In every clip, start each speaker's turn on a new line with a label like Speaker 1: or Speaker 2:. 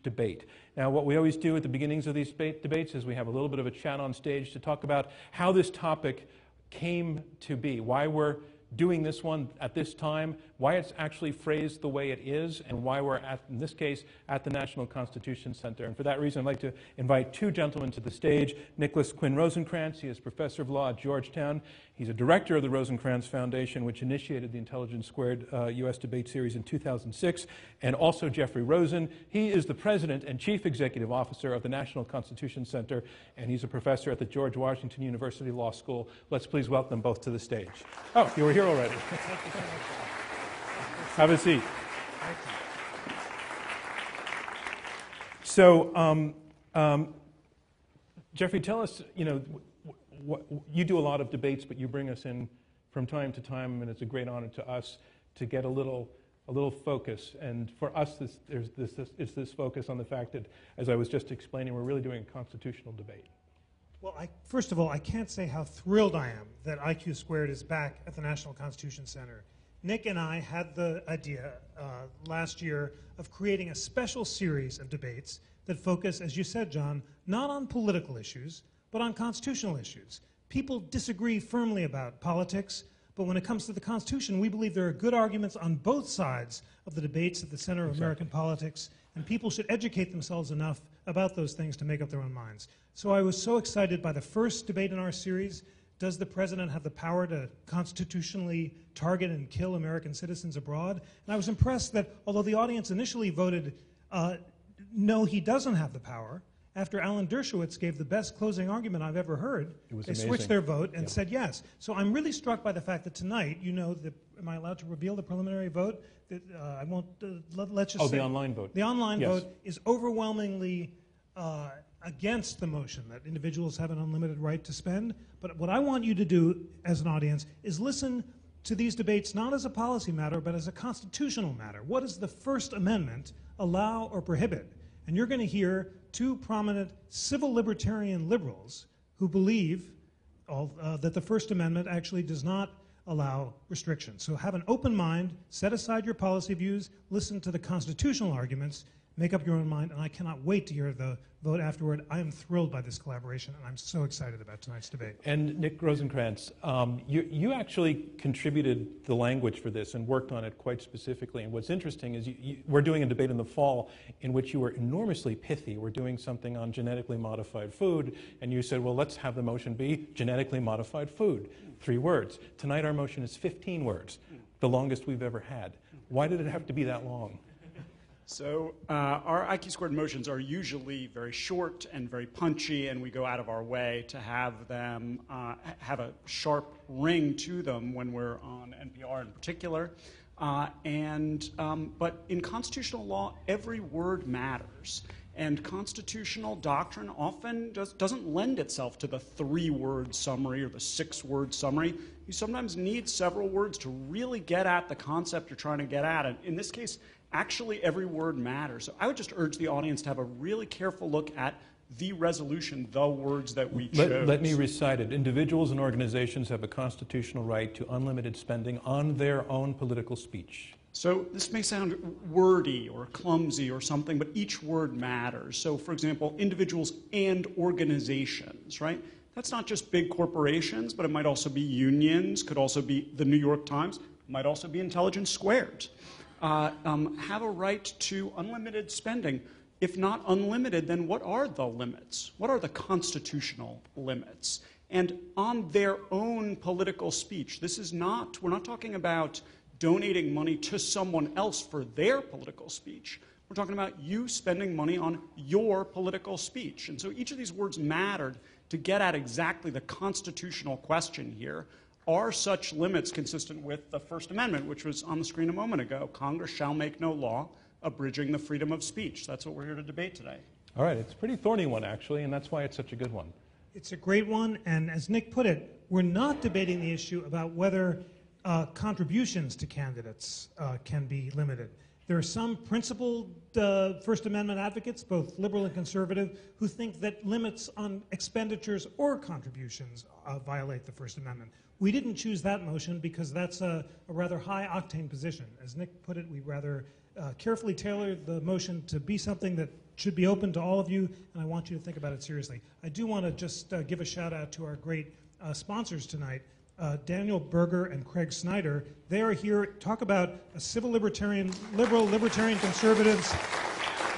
Speaker 1: debate. Now, what we always do at the beginnings of these debates is we have a little bit of a chat on stage to talk about how this topic came to be, why we're doing this one at this time, why it's actually phrased the way it is, and why we're, in this case, at the National Constitution Center. And for that reason, I'd like to invite two gentlemen to the stage. Nicholas Quinn Rosencrantz, he is professor of law at Georgetown. He's a director of the Rosencrantz Foundation, which initiated the Intelligence Squared U.S. debate series in 2006, and also Jeffrey Rosen. He is the president and chief executive officer of the National Constitution Center, and he's a professor at the George Washington University Law School. Let's please welcome them both to the stage. Oh, you were here already.
Speaker 2: Thank you so much.
Speaker 1: Have a seat.
Speaker 2: Thank you.
Speaker 1: So, Jeffrey, tell us, you do a lot of debates, but you bring us in from time to time, and it's a great honor to us to get a little focus. And for us, there's this focus on the fact that, as I was just explaining, we're really doing a constitutional debate.
Speaker 2: Well, first of all, I can't say how thrilled I am that IQ Squared is back at the National Constitution Center. Nick and I had the idea last year of creating a special series of debates that focus, as you said, John, not on political issues, but on constitutional issues. People disagree firmly about politics, but when it comes to the Constitution, we believe there are good arguments on both sides of the debates at the center of American politics, and people should educate themselves enough about those things to make up their own minds. So I was so excited by the first debate in our series. Does the president have the power to constitutionally target and kill American citizens abroad? And I was impressed that although the audience initially voted no, he doesn't have the power, after Alan Dershowitz gave the best closing argument I've ever heard, they switched their vote and said yes. So I'm really struck by the fact that tonight, am I allowed to reveal the preliminary vote? I won't, let's just say.
Speaker 1: The online vote.
Speaker 2: The online vote is overwhelmingly against the motion that individuals have an unlimited right to spend. But what I want you to do as an audience is listen to these debates not as a policy matter, but as a constitutional matter. What does the First Amendment allow or prohibit? And you're going to hear two prominent civil libertarian liberals who believe that the First Amendment actually does not allow restrictions. So have an open mind, set aside your policy views, listen to the constitutional arguments, make up your own mind, and I cannot wait to hear the vote afterward. I am thrilled by this collaboration, and I'm so excited about tonight's debate.
Speaker 1: And Nick Rosencrantz, you actually contributed the language for this and worked on it quite specifically. And what's interesting is we're doing a debate in the fall in which you were enormously pithy. We're doing something on genetically modified food, and you said, well, let's have the motion be genetically modified food. 3 words. Tonight our motion is 15 words, the longest we've ever had. Why did it have to be that long?
Speaker 3: So our IQ squared motions are usually very short and very punchy, and we go out of our way to have them have a sharp ring to them when we're on NPR in particular. But in constitutional law, every word matters. And constitutional doctrine often doesn't lend itself to the 3-word summary or the 6-word summary. You sometimes need several words to really get at the concept you're trying to get at. And in this case, actually every word matters. So I would just urge the audience to have a really careful look at the resolution, the words that we chose.
Speaker 1: Let me recite it. Individuals and organizations have a constitutional right to unlimited spending on their own political speech.
Speaker 3: So this may sound wordy or clumsy or something, but each word matters. So for example, individuals and organizations, right? That's not just big corporations, but it might also be unions, could also be the New York Times, might also be Intelligence Squared. Have a right to unlimited spending. If not unlimited, then what are the limits? What are the constitutional limits? And on their own political speech, we're not talking about donating money to someone else for their political speech. We're talking about you spending money on your political speech. And so each of these words mattered to get at exactly the constitutional question here. Are such limits consistent with the First Amendment, which was on the screen a moment ago? Congress shall make no law abridging the freedom of speech. That's what we're here to debate today.
Speaker 1: All right, it's a pretty thorny one, actually, and that's why it's such a good one.
Speaker 2: It's a great one, and as Nick put it, we're not debating the issue about whether contributions to candidates can be limited. There are some principled First Amendment advocates, both liberal and conservative, who think that limits on expenditures or contributions violate the First Amendment. We didn't choose that motion because that's a rather high-octane position. As Nick put it, we'd rather carefully tailored the motion to be something that should be open to all of you, and I want you to think about it seriously. I do want to just give a shout out to our great sponsors tonight, Daniel Berger and Craig Snyder. They are here to talk about a civil libertarian, liberal, libertarian conservatives.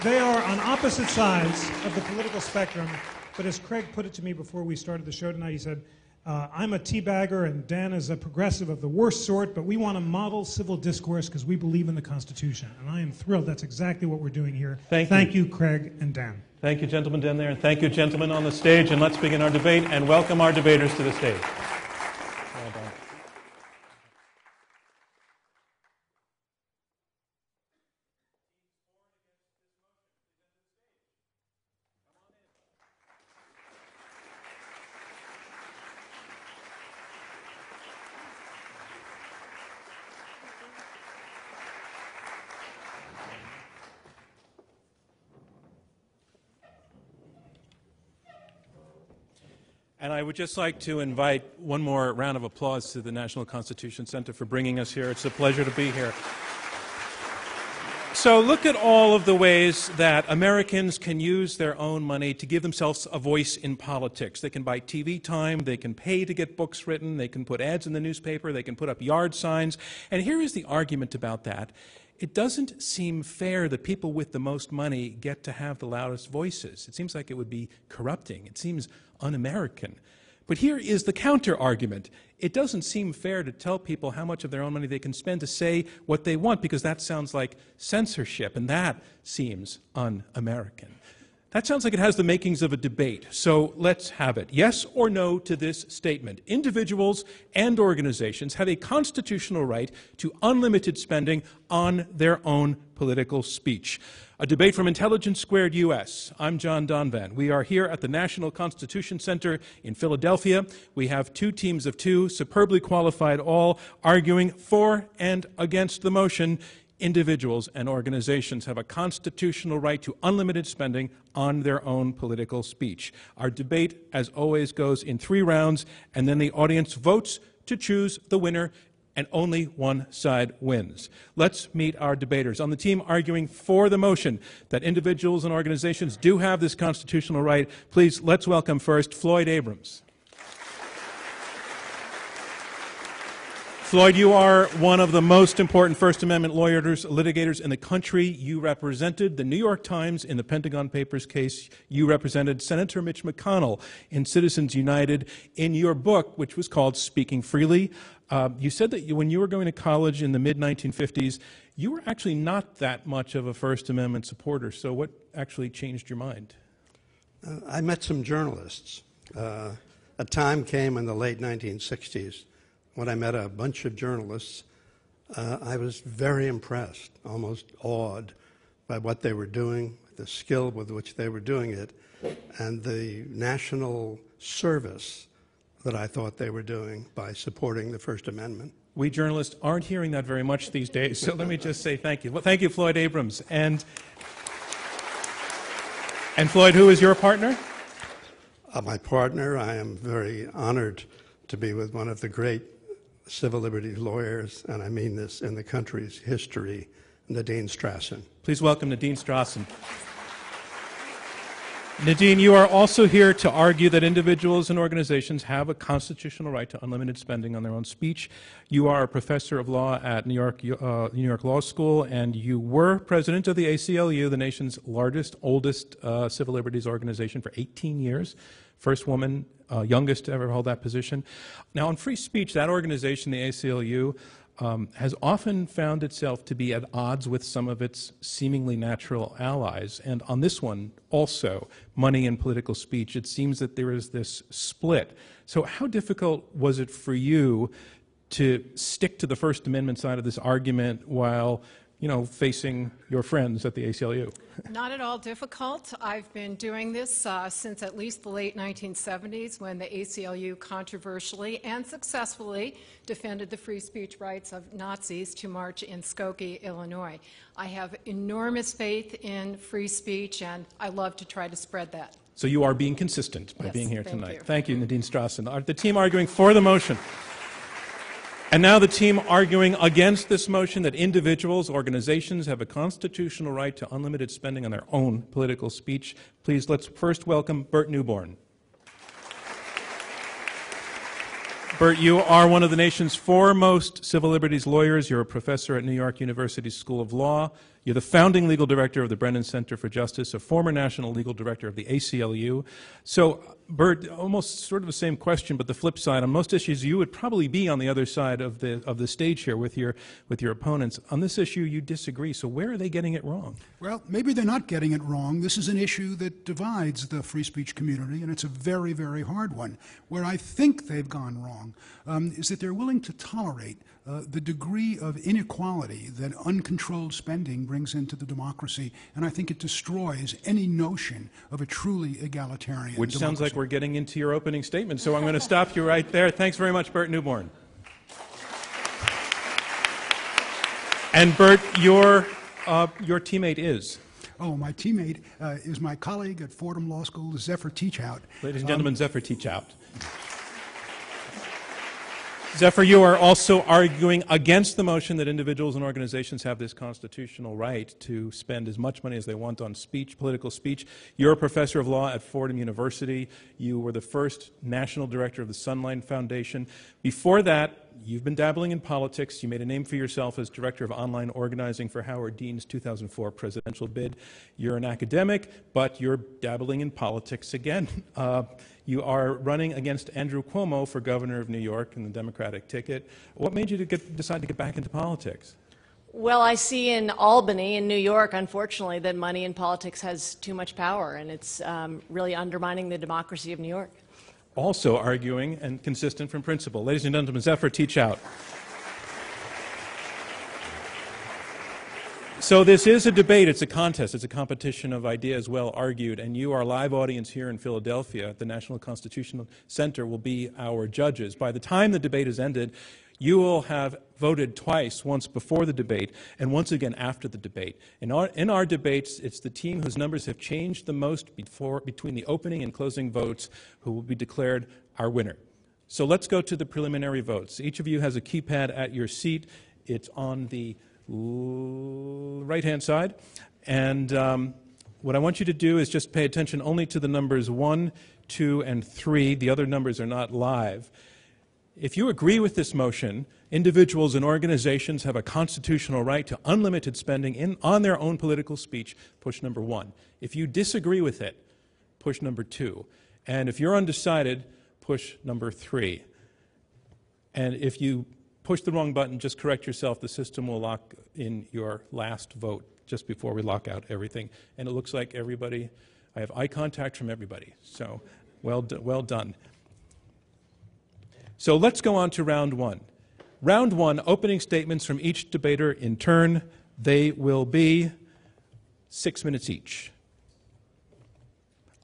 Speaker 2: They are on opposite sides of the political spectrum, but as Craig put it to me before we started the show tonight, he said, I'm a teabagger and Dan is a progressive of the worst sort, but we want to model civil discourse because we believe in the Constitution. And I am thrilled. That's exactly what we're doing here. Thank you, Craig and Dan.
Speaker 1: Thank you, gentlemen down there, and thank you, gentlemen on the stage. And let's begin our debate and welcome our debaters to the stage. Well done. And I would just like to invite one more round of applause to the National Constitution Center for bringing us here. It's a pleasure to be here. So look at all of the ways that Americans can use their own money to give themselves a voice in politics. They can buy TV time, they can pay to get books written, they can put ads in the newspaper, they can put up yard signs. And here is the argument about that. It doesn't seem fair that people with the most money get to have the loudest voices. It seems like it would be corrupting. It seems un-American. But here is the counter-argument. It doesn't seem fair to tell people how much of their own money they can spend to say what they want, because that sounds like censorship, and that seems un-American. That sounds like it has the makings of a debate, so let's have it. Yes or no to this statement? Individuals and organizations have a constitutional right to unlimited spending on their own political speech. A debate from Intelligence Squared US. I'm John Donvan. We are here at the National Constitution Center in Philadelphia. We have two teams of two, superbly qualified all, arguing for and against the motion. Individuals and organizations have a constitutional right to unlimited spending on their own political speech. Our debate, as always, goes in 3 rounds, and then the audience votes to choose the winner, and only one side wins. Let's meet our debaters. On the team arguing for the motion that individuals and organizations do have this constitutional right, please, let's welcome first Floyd Abrams. Floyd, you are one of the most important First Amendment litigators in the country. You represented the New York Times in the Pentagon Papers case. You represented Senator Mitch McConnell in Citizens United. In your book, which was called Speaking Freely, you said that when you were going to college in the mid-1950s, you were actually not that much of a First Amendment supporter. So what actually changed your mind?
Speaker 4: I met some journalists. A time came in the late 1960s when I met a bunch of journalists. I was very impressed, almost awed by what they were doing, the skill with which they were doing it, and the national service that I thought they were doing by supporting the First Amendment.
Speaker 1: We journalists aren't hearing that very much these days, so let me just say thank you. Well, thank you, Floyd Abrams. And Floyd, who is your partner?
Speaker 4: My partner, I am very honored to be with one of the great civil liberties lawyers, and I mean this in the country's history, Nadine Strassen.
Speaker 1: Please welcome Nadine Strassen. Nadine, you are also here to argue that individuals and organizations have a constitutional right to unlimited spending on their own speech. You are a professor of law at New York Law School, and you were president of the ACLU, the nation's largest, oldest civil liberties organization, for 18 years. First woman, youngest to ever hold that position. Now, on free speech, that organization, the ACLU, has often found itself to be at odds with some of its seemingly natural allies. And on this one, also, money and political speech, it seems that there is this split. So how difficult was it for you to stick to the First Amendment side of this argument while, facing your friends at the ACLU?
Speaker 5: Not at all difficult. I've been doing this since at least the late 1970s, when the ACLU controversially and successfully defended the free speech rights of Nazis to march in Skokie, Illinois. I have enormous faith in free speech, and I love to try to spread that.
Speaker 1: So you are being consistent by
Speaker 5: Yes,
Speaker 1: being here
Speaker 5: thank
Speaker 1: tonight.
Speaker 5: you.
Speaker 1: Thank you, Nadine Strassen. The team arguing for the motion. And now the team arguing against this motion that individuals, organizations have a constitutional right to unlimited spending on their own political speech. Please, let's first welcome Bert Newborn. Bert, you are one of the nation's foremost civil liberties lawyers. You're a professor at New York University School of Law. You're the founding legal director of the Brennan Center for Justice, a former national legal director of the ACLU. So, Bert, almost sort of the same question, but the flip side. On most issues, you would probably be on the other side of the stage here with your opponents. On this issue, you disagree. So where are they getting it wrong?
Speaker 6: Well, maybe they're not getting it wrong. This is an issue that divides the free speech community, and it's a very, very hard one. Where I think they've gone wrong is that they're willing to tolerate the degree of inequality that uncontrolled spending brings into the democracy, and I think it destroys any notion of a truly egalitarian
Speaker 1: Which
Speaker 6: democracy.
Speaker 1: sounds like we're getting into your opening statement, so I'm going to stop you right there. Thanks very much, Bert Newborn. And Bert, your teammate is?
Speaker 6: Oh, my teammate is my colleague at Fordham Law School, Zephyr Teachout.
Speaker 1: Ladies and gentlemen, Zephyr Teachout. Zephyr, you are also arguing against the motion that individuals and organizations have this constitutional right to spend as much money as they want on speech, political speech. You're a professor of law at Fordham University. You were the first national director of the Sunlight Foundation. Before that, you've been dabbling in politics. You made a name for yourself as director of online organizing for Howard Dean's 2004 presidential bid. You're an academic, but you're dabbling in politics again. You are running against Andrew Cuomo for governor of New York in the Democratic ticket. What made you decide to get back into politics?
Speaker 7: Well, I see in Albany, in New York, unfortunately, that money in politics has too much power, and it's really undermining the democracy of New York.
Speaker 1: Also arguing and consistent from principle. Ladies and gentlemen, Zephyr Teachout. So this is a debate, it's a contest, it's a competition of ideas well argued, and you, our live audience here in Philadelphia at the National Constitutional Center, will be our judges. By the time the debate is ended, you will have voted twice, once before the debate and once again after the debate. In our debates, it's the team whose numbers have changed the most between the opening and closing votes who will be declared our winner. So let's go to the preliminary votes. Each of you has a keypad at your seat. It's on the right-hand side. And what I want you to do is just pay attention only to the numbers 1, 2, and 3. The other numbers are not live. If you agree with this motion, individuals and organizations have a constitutional right to unlimited spending on their own political speech, push number 1. If you disagree with it, push number 2. And if you're undecided, push number 3. And if you push the wrong button, just correct yourself. The system will lock in your last vote just before we lock out everything. And it looks like everybody, I have eye contact from everybody. So well done. So let's go on to round 1. Round 1, opening statements from each debater in turn. They will be 6 minutes each.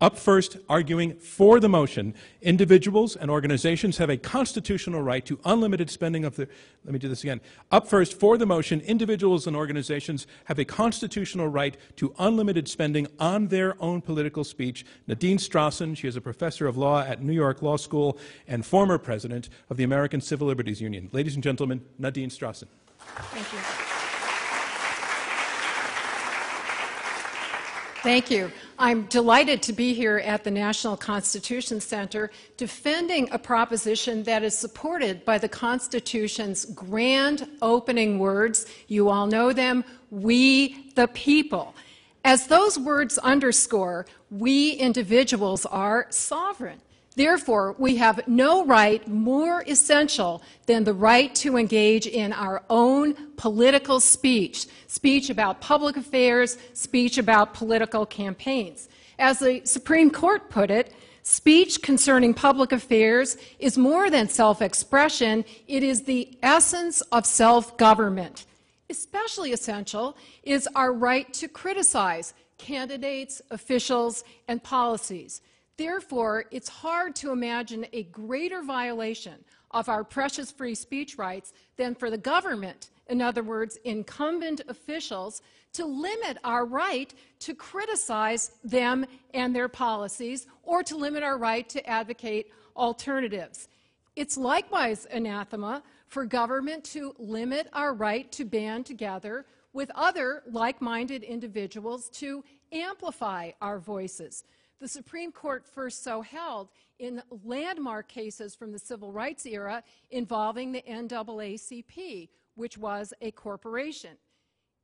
Speaker 1: Up first, arguing for the motion, individuals and organizations have a constitutional right to unlimited spending of their... Let me do this again. Up first, for the motion, individuals and organizations have a constitutional right to unlimited spending on their own political speech. Nadine Strossen, she is a professor of law at New York Law School and former president of the American Civil Liberties Union. Ladies and gentlemen, Nadine Strossen.
Speaker 5: Thank you. Thank you. I'm delighted to be here at the National Constitution Center defending a proposition that is supported by the Constitution's grand opening words. You all know them, we the people. As those words underscore, we individuals are sovereign. Therefore, we have no right more essential than the right to engage in our own political speech, speech about public affairs, speech about political campaigns. As the Supreme Court put it, speech concerning public affairs is more than self-expression, it is the essence of self-government. Especially essential is our right to criticize candidates, officials, and policies. Therefore, it's hard to imagine a greater violation of our precious free speech rights than for the government, in other words, incumbent officials, to limit our right to criticize them and their policies or to limit our right to advocate alternatives. It's likewise anathema for government to limit our right to band together with other like-minded individuals to amplify our voices. The Supreme Court first so held in landmark cases from the civil rights era involving the NAACP, which was a corporation.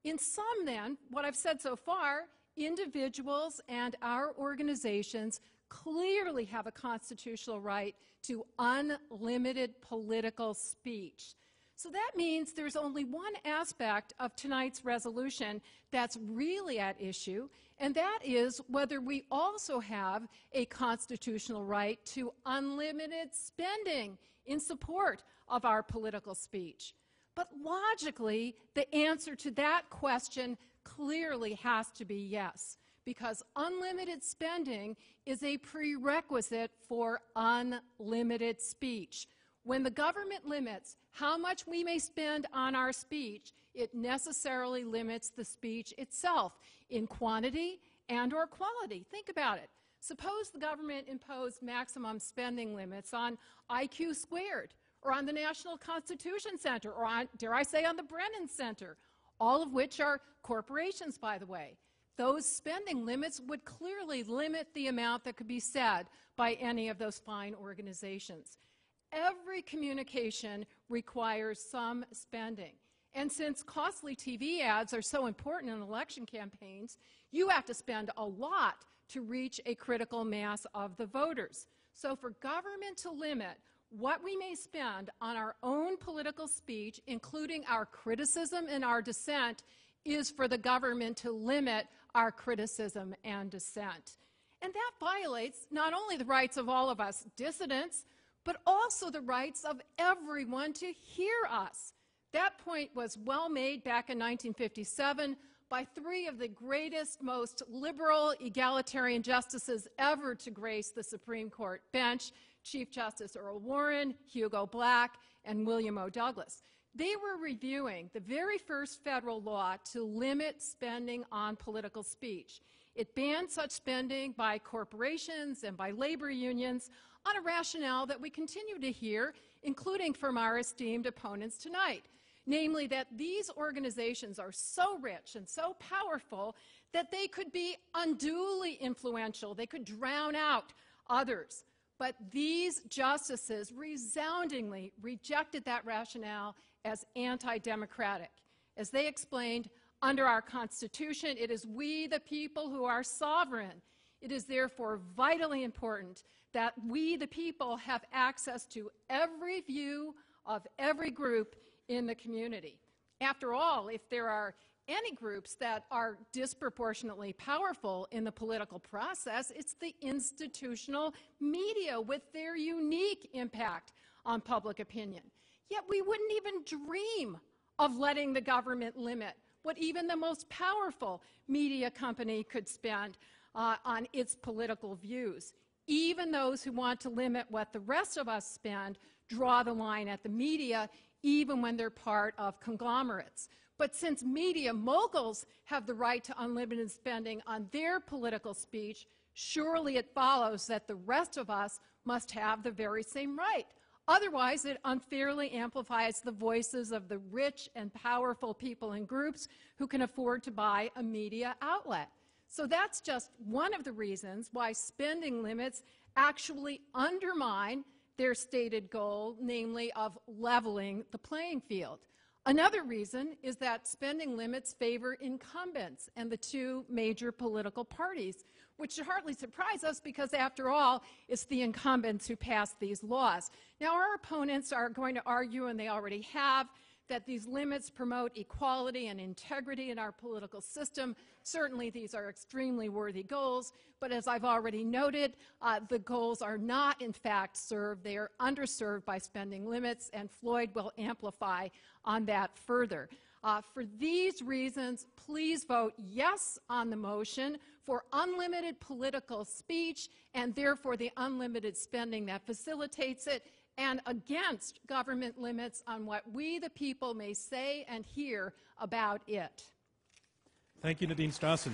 Speaker 5: In sum, then, what I've said so far, individuals and our organizations clearly have a constitutional right to unlimited political speech. So that means there's only one aspect of tonight's resolution that's really at issue, and that is whether we also have a constitutional right to unlimited spending in support of our political speech. But logically, the answer to that question clearly has to be yes, because unlimited spending is a prerequisite for unlimited speech. When the government limits how much we may spend on our speech, it necessarily limits the speech itself in quantity and or quality. Think about it. Suppose the government imposed maximum spending limits on IQ squared, or on the National Constitution Center, or on, dare I say, on the Brennan Center, all of which are corporations, by the way. Those spending limits would clearly limit the amount that could be said by any of those fine organizations. Every communication requires some spending. And since costly TV ads are so important in election campaigns, you have to spend a lot to reach a critical mass of the voters. So for government to limit what we may spend on our own political speech, including our criticism and our dissent, is for the government to limit our criticism and dissent. And that violates not only the rights of all of us dissidents, but also the rights of everyone to hear us. That point was well made back in 1957 by three of the greatest, most liberal, egalitarian justices ever to grace the Supreme Court bench, Chief Justice Earl Warren, Hugo Black, and William O. Douglas. They were reviewing the very first federal law to limit spending on political speech. It banned such spending by corporations and by labor unions on a rationale that we continue to hear, including from our esteemed opponents tonight, namely that these organizations are so rich and so powerful that they could be unduly influential. They could drown out others. But these justices resoundingly rejected that rationale as anti-democratic. As they explained, under our Constitution, it is we, the people, who are sovereign. It is therefore vitally important that we, the people, have access to every view of every group in the community. After all, if there are any groups that are disproportionately powerful in the political process, it's the institutional media with their unique impact on public opinion. Yet we wouldn't even dream of letting the government limit what even the most powerful media company could spend on its political views. Even those who want to limit what the rest of us spend draw the line at the media, even when they're part of conglomerates. But since media moguls have the right to unlimited spending on their political speech, surely it follows that the rest of us must have the very same right. Otherwise, it unfairly amplifies the voices of the rich and powerful people and groups who can afford to buy a media outlet. So that's just one of the reasons why spending limits actually undermine their stated goal, namely of leveling the playing field. Another reason is that spending limits favor incumbents and the two major political parties, which should hardly surprise us because, after all, it's the incumbents who pass these laws. Now, our opponents are going to argue, and they already have, that these limits promote equality and integrity in our political system. Certainly, these are extremely worthy goals, but as I've already noted, the goals are not, in fact, served. They are underserved by spending limits, and Floyd will amplify on that further. For these reasons, please vote yes on the motion for unlimited political speech and therefore the unlimited spending that facilitates it, and against government limits on what we, the people, may say and hear about it.
Speaker 1: Thank you, Nadine Strassen,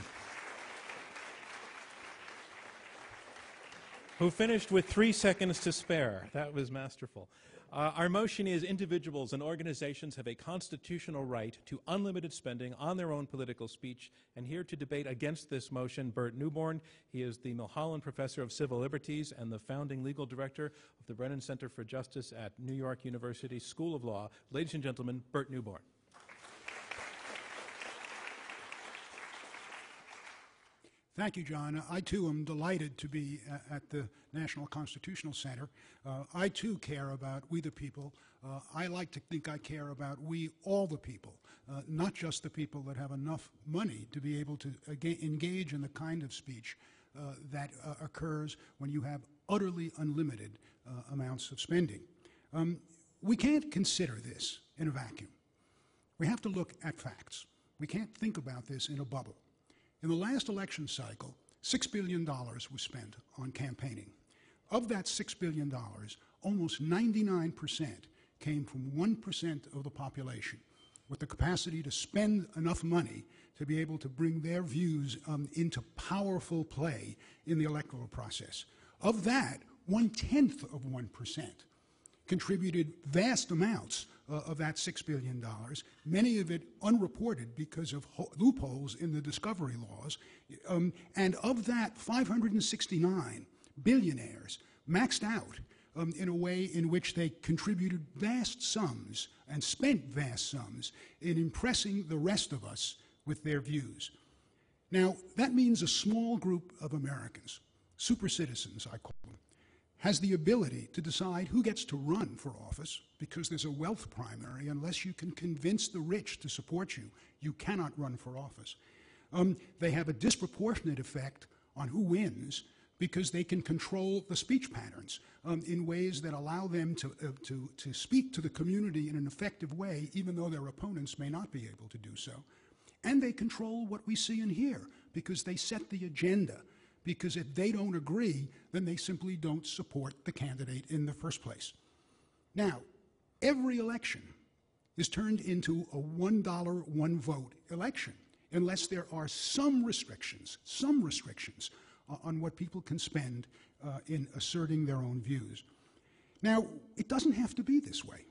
Speaker 1: who finished with 3 seconds to spare. That was masterful. Our motion is individuals and organizations have a constitutional right to unlimited spending on their own political speech. And here to debate against this motion, Burt Newborn. He is the Milholland Professor of Civil Liberties and the founding legal director of the Brennan Center for Justice at New York University School of Law. Ladies and gentlemen, Burt Newborn.
Speaker 6: Thank you, John. I, too, am delighted to be at the National Constitutional Center. I, too, care about we the people. I like to think I care about we all the people, not just the people that have enough money to be able to engage in the kind of speech that occurs when you have utterly unlimited amounts of spending. We can't consider this in a vacuum. We have to look at facts. We can't think about this in a bubble. In the last election cycle, $6 billion was spent on campaigning. Of that $6 billion, almost 99% came from 1% of the population with the capacity to spend enough money to be able to bring their views into powerful play in the electoral process. Of that, 1/10 of 1% contributed vast amounts of that $6 billion, many of it unreported because of loopholes in the discovery laws. And of that, 569 billionaires maxed out in a way in which they contributed vast sums and spent vast sums in impressing the rest of us with their views. Now, that means a small group of Americans, super citizens, I call them, has the ability to decide who gets to run for office, because there's a wealth primary. Unless you can convince the rich to support you, you cannot run for office. They have a disproportionate effect on who wins because they can control the speech patterns in ways that allow them to speak to the community in an effective way, even though their opponents may not be able to do so. And they control what we see and hear because they set the agenda. Because if they don't agree, then they simply don't support the candidate in the first place. Now, every election is turned into a $1, one vote election, unless there are some restrictions on what people can spend in asserting their own views. Now, it doesn't have to be this way.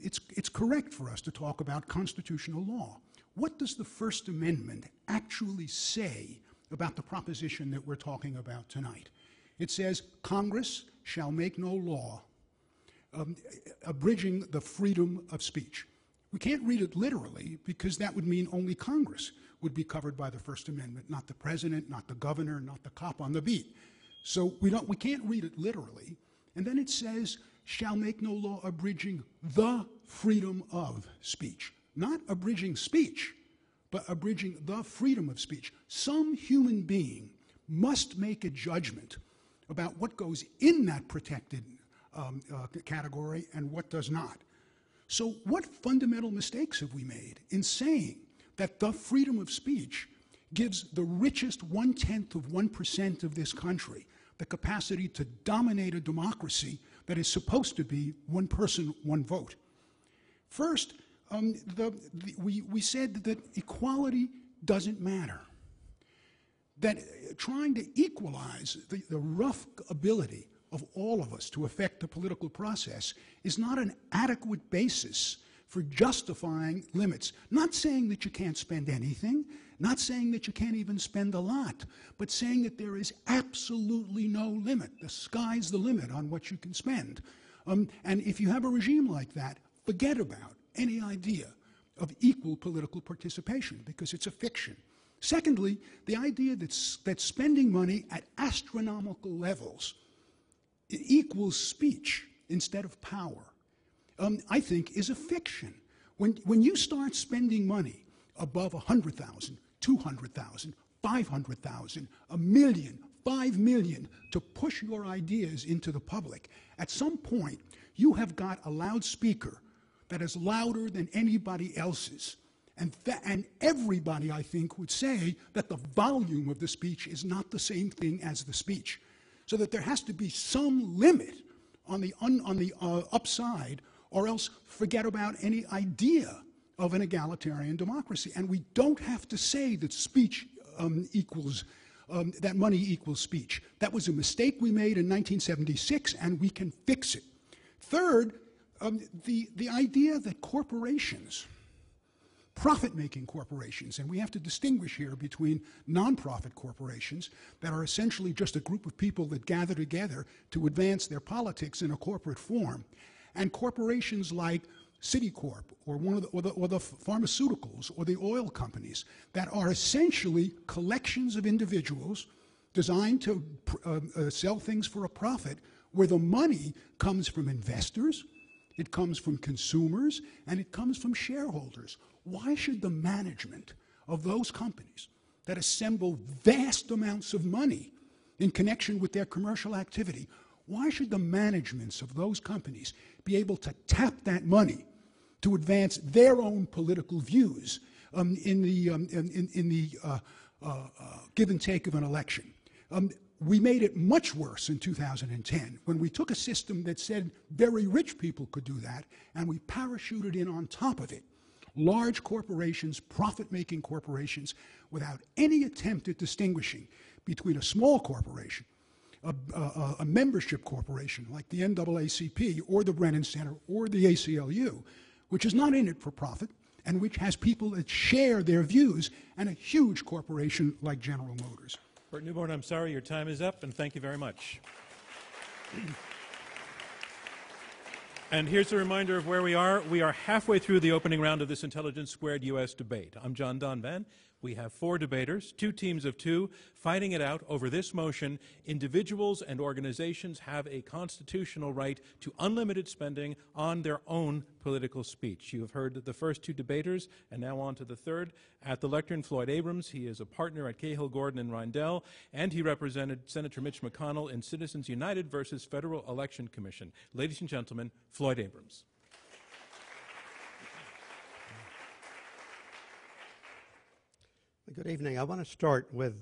Speaker 6: It's correct for us to talk about constitutional law. What does the First Amendment actually say about the proposition that we're talking about tonight? It says, Congress shall make no law abridging the freedom of speech. We can't read it literally because that would mean only Congress would be covered by the First Amendment, not the president, not the governor, not the cop on the beat. So we can't read it literally. And then it says, shall make no law abridging the freedom of speech. Not abridging speech, but abridging the freedom of speech. Some human being must make a judgment about what goes in that protected category and what does not. So what fundamental mistakes have we made in saying that the freedom of speech gives the richest 1/10 of 1% of this country the capacity to dominate a democracy that is supposed to be one person, one vote? First, we said that equality doesn't matter, that trying to equalize the rough ability of all of us to affect the political process is not an adequate basis for justifying limits. Not saying that you can't spend anything, not saying that you can't even spend a lot, but saying that there is absolutely no limit. The sky's the limit on what you can spend. And if you have a regime like that, forget about any idea of equal political participation, because it's a fiction. Secondly, the idea that spending money at astronomical levels equals speech instead of power, I think is a fiction. When you start spending money above 100,000, 200,000, 500,000, a million, 5 million to push your ideas into the public, at some point you have got a loudspeaker that is louder than anybody else's. And everybody, I think, would say that the volume of the speech is not the same thing as the speech. So that there has to be some limit on the upside, or else forget about any idea of an egalitarian democracy. And we don't have to say that speech that money equals speech. That was a mistake we made in 1976, and we can fix it. Third, the idea that corporations, profit-making corporations, and we have to distinguish here between nonprofit corporations that are essentially just a group of people that gather together to advance their politics in a corporate form, and corporations like Citicorp or the pharmaceuticals or the oil companies that are essentially collections of individuals designed to sell things for a profit, where the money comes from investors, it comes from consumers, and it comes from shareholders. Why should the management of those companies that assemble vast amounts of money in connection with their commercial activity, why should the managements of those companies be able to tap that money to advance their own political views in the give and take of an election? We made it much worse in 2010 when we took a system that said very rich people could do that, and we parachuted in on top of it large corporations, profit-making corporations, without any attempt at distinguishing between a small corporation, a membership corporation like the NAACP or the Brennan Center or the ACLU, which is not in it for profit and which has people that share their views, and a huge corporation like General Motors.
Speaker 1: Bert Newborn, I'm sorry, your time is up, and thank you very much. And here's a reminder of where we are. We are halfway through the opening round of this Intelligence Squared U.S. debate. I'm John Donvan. We have 4 debaters, 2 teams of 2, fighting it out over this motion: individuals and organizations have a constitutional right to unlimited spending on their own political speech. You have heard the first 2 debaters, and now on to the third. At the lectern, Floyd Abrams. He is a partner at Cahill, Gordon, and Reindel, and he represented Senator Mitch McConnell in Citizens United versus Federal Election Commission. Ladies and gentlemen, Floyd Abrams.
Speaker 4: Good evening. I want to start with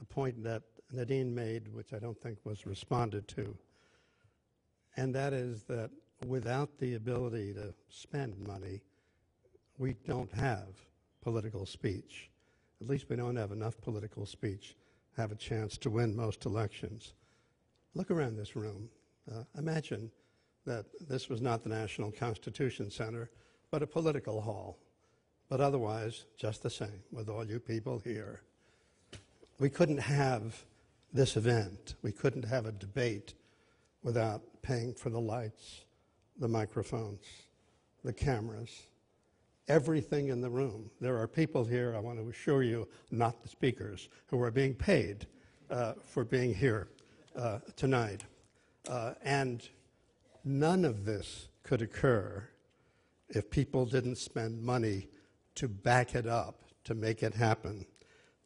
Speaker 4: a point that Nadine made, which I don't think was responded to, and that is that without the ability to spend money, we don't have political speech. At least we don't have enough political speech to have a chance to win most elections. Look around this room. Imagine that this was not the National Constitution Center, but a political hall. But otherwise, just the same, with all you people here. We couldn't have this event. We couldn't have a debate without paying for the lights, the microphones, the cameras, everything in the room. There are people here, I want to assure you, not the speakers, who are being paid for being here tonight. And none of this could occur if people didn't spend money to back it up, to make it happen,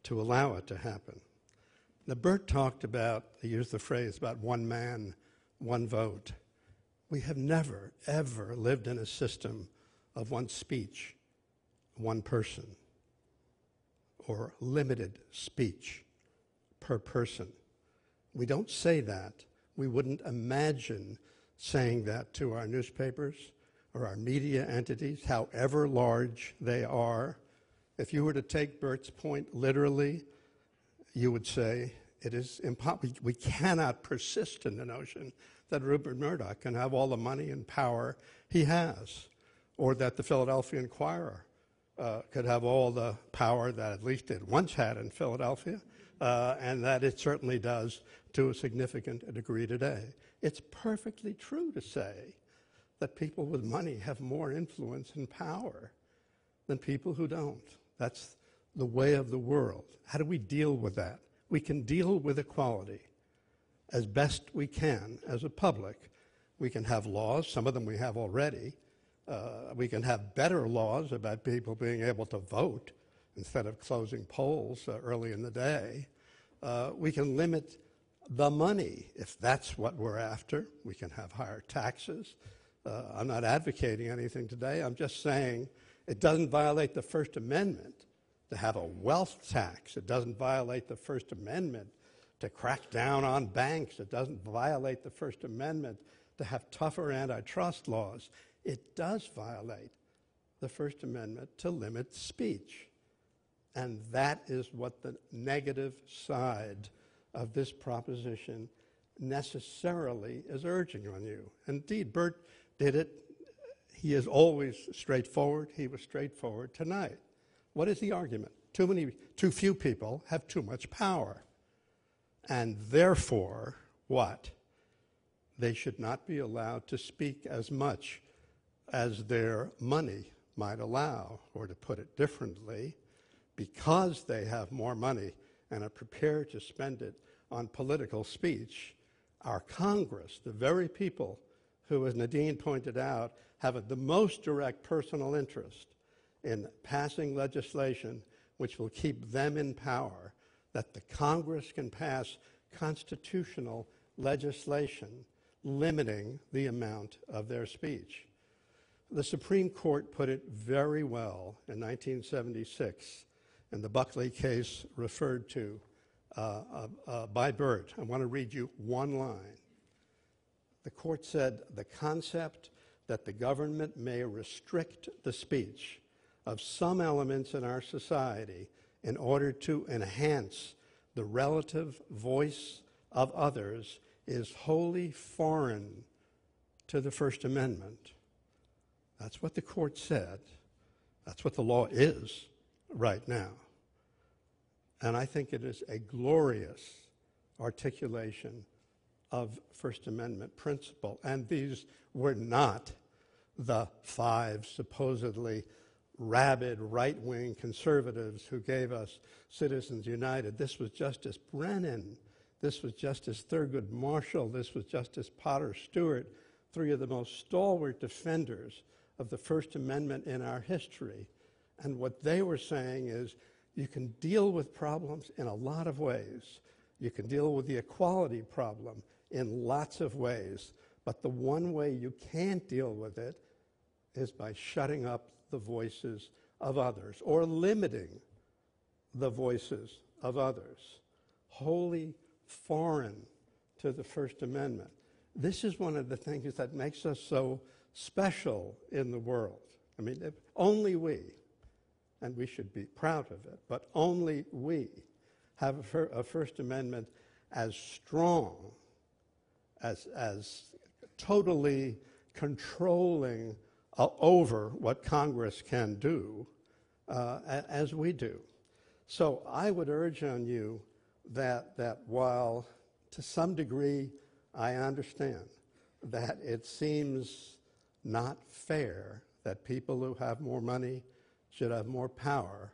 Speaker 4: to allow it to happen. Now, Bert talked about, he used the phrase about one man, one vote. We have never, ever lived in a system of one speech, one person, or limited speech per person. We don't say that. We wouldn't imagine saying that to our newspapers or our media entities, however large they are. If you were to take Bert's point literally, you would say it is impossible. We cannot persist in the notion that Rupert Murdoch can have all the money and power he has, or that the Philadelphia Inquirer could have all the power that at least it once had in Philadelphia, and that it certainly does to a significant degree today. It's perfectly true to say that people with money have more influence and power than people who don't. That's the way of the world. How do we deal with that? We can deal with equality as best we can as a public. We can have laws, some of them we have already. We can have better laws about people being able to vote instead of closing polls early in the day. We can limit the money if that's what we're after. We can have higher taxes. I'm not advocating anything today. I'm just saying it doesn't violate the First Amendment to have a wealth tax. It doesn't violate the First Amendment to crack down on banks. It doesn't violate the First Amendment to have tougher antitrust laws. It does violate the First Amendment to limit speech. And that is what the negative side of this proposition necessarily is urging on you. Indeed, Bert did it. He is always straightforward. He was straightforward tonight. What is the argument? Too few people have too much power. And therefore, what? They should not be allowed to speak as much as their money might allow, or to put it differently, because they have more money and are prepared to spend it on political speech, our Congress, the very people who, as Nadine pointed out, have the most direct personal interest in passing legislation which will keep them in power, that the Congress can pass constitutional legislation limiting the amount of their speech. The Supreme Court put it very well in 1976 in the Buckley case referred to by Bert. I want to read you one line. The court said, "The concept that the government may restrict the speech of some elements in our society in order to enhance the relative voice of others is wholly foreign to the First Amendment." That's what the court said. That's what the law is right now. And I think it is a glorious articulation of First Amendment principle. And these were not the 5 supposedly rabid right-wing conservatives who gave us Citizens United. This was Justice Brennan. This was Justice Thurgood Marshall. This was Justice Potter Stewart, 3 of the most stalwart defenders of the First Amendment in our history. And what they were saying is, you can deal with problems in a lot of ways. You can deal with the equality problem in lots of ways. But the one way you can't deal with it is by shutting up the voices of others or limiting the voices of others. Wholly foreign to the First Amendment. This is one of the things that makes us so special in the world. I mean, if only we, and we should be proud of it, but only we have a First Amendment as strong, as totally controlling over what Congress can do as we do. So I would urge on you that while to some degree I understand that it seems not fair that people who have more money should have more power,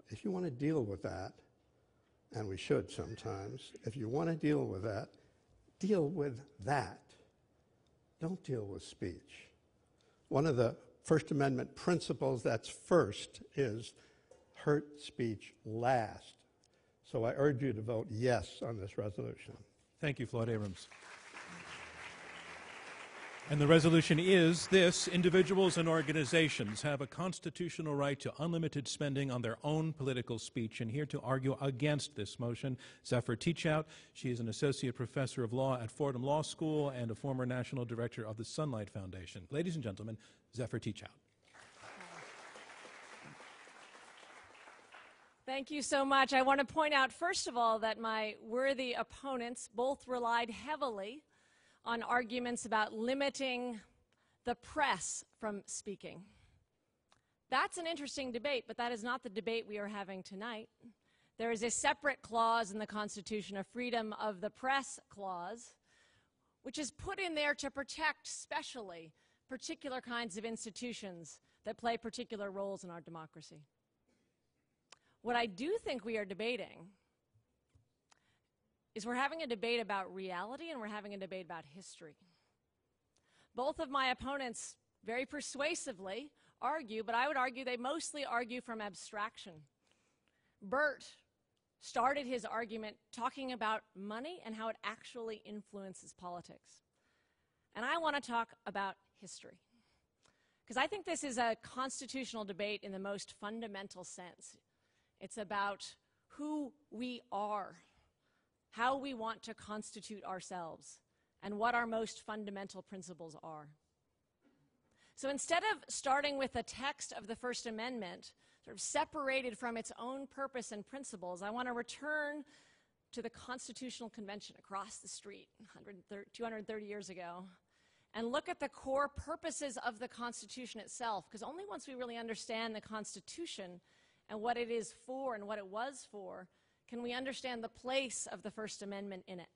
Speaker 4: if you want to deal with that, and we should sometimes, if you want to deal with that, deal with that. Don't deal with speech. One of the First Amendment principles that's first is hurt speech last. So I urge you to vote yes on this resolution.
Speaker 1: Thank you, Floyd Abrams. And the resolution is this: individuals and organizations have a constitutional right to unlimited spending on their own political speech. And here to argue against this motion, Zephyr Teachout. She is an associate professor of law at Fordham Law School and a former national director of the Sunlight Foundation. Ladies and gentlemen, Zephyr Teachout.
Speaker 7: Thank you so much. I want to point out, first of all, that my worthy opponents both relied heavily on arguments about limiting the press from speaking. That's an interesting debate, but that is not the debate we are having tonight. There is a separate clause in the Constitution, a freedom of the press clause, which is put in there to protect specially particular kinds of institutions that play particular roles in our democracy. What I do think we are debating is we're having a debate about reality and we're having a debate about history. Both of my opponents very persuasively argue, but I would argue they mostly argue from abstraction. Bert started his argument talking about money and how it actually influences politics. And I want to talk about history, because I think this is a constitutional debate in the most fundamental sense. It's about who we are, how we want to constitute ourselves, and what our most fundamental principles are. So instead of starting with the text of the First Amendment, sort of separated from its own purpose and principles, I want to return to the Constitutional Convention across the street 230 years ago and look at the core purposes of the Constitution itself, because only once we really understand the Constitution and what it is for and what it was for can we understand the place of the First Amendment in it.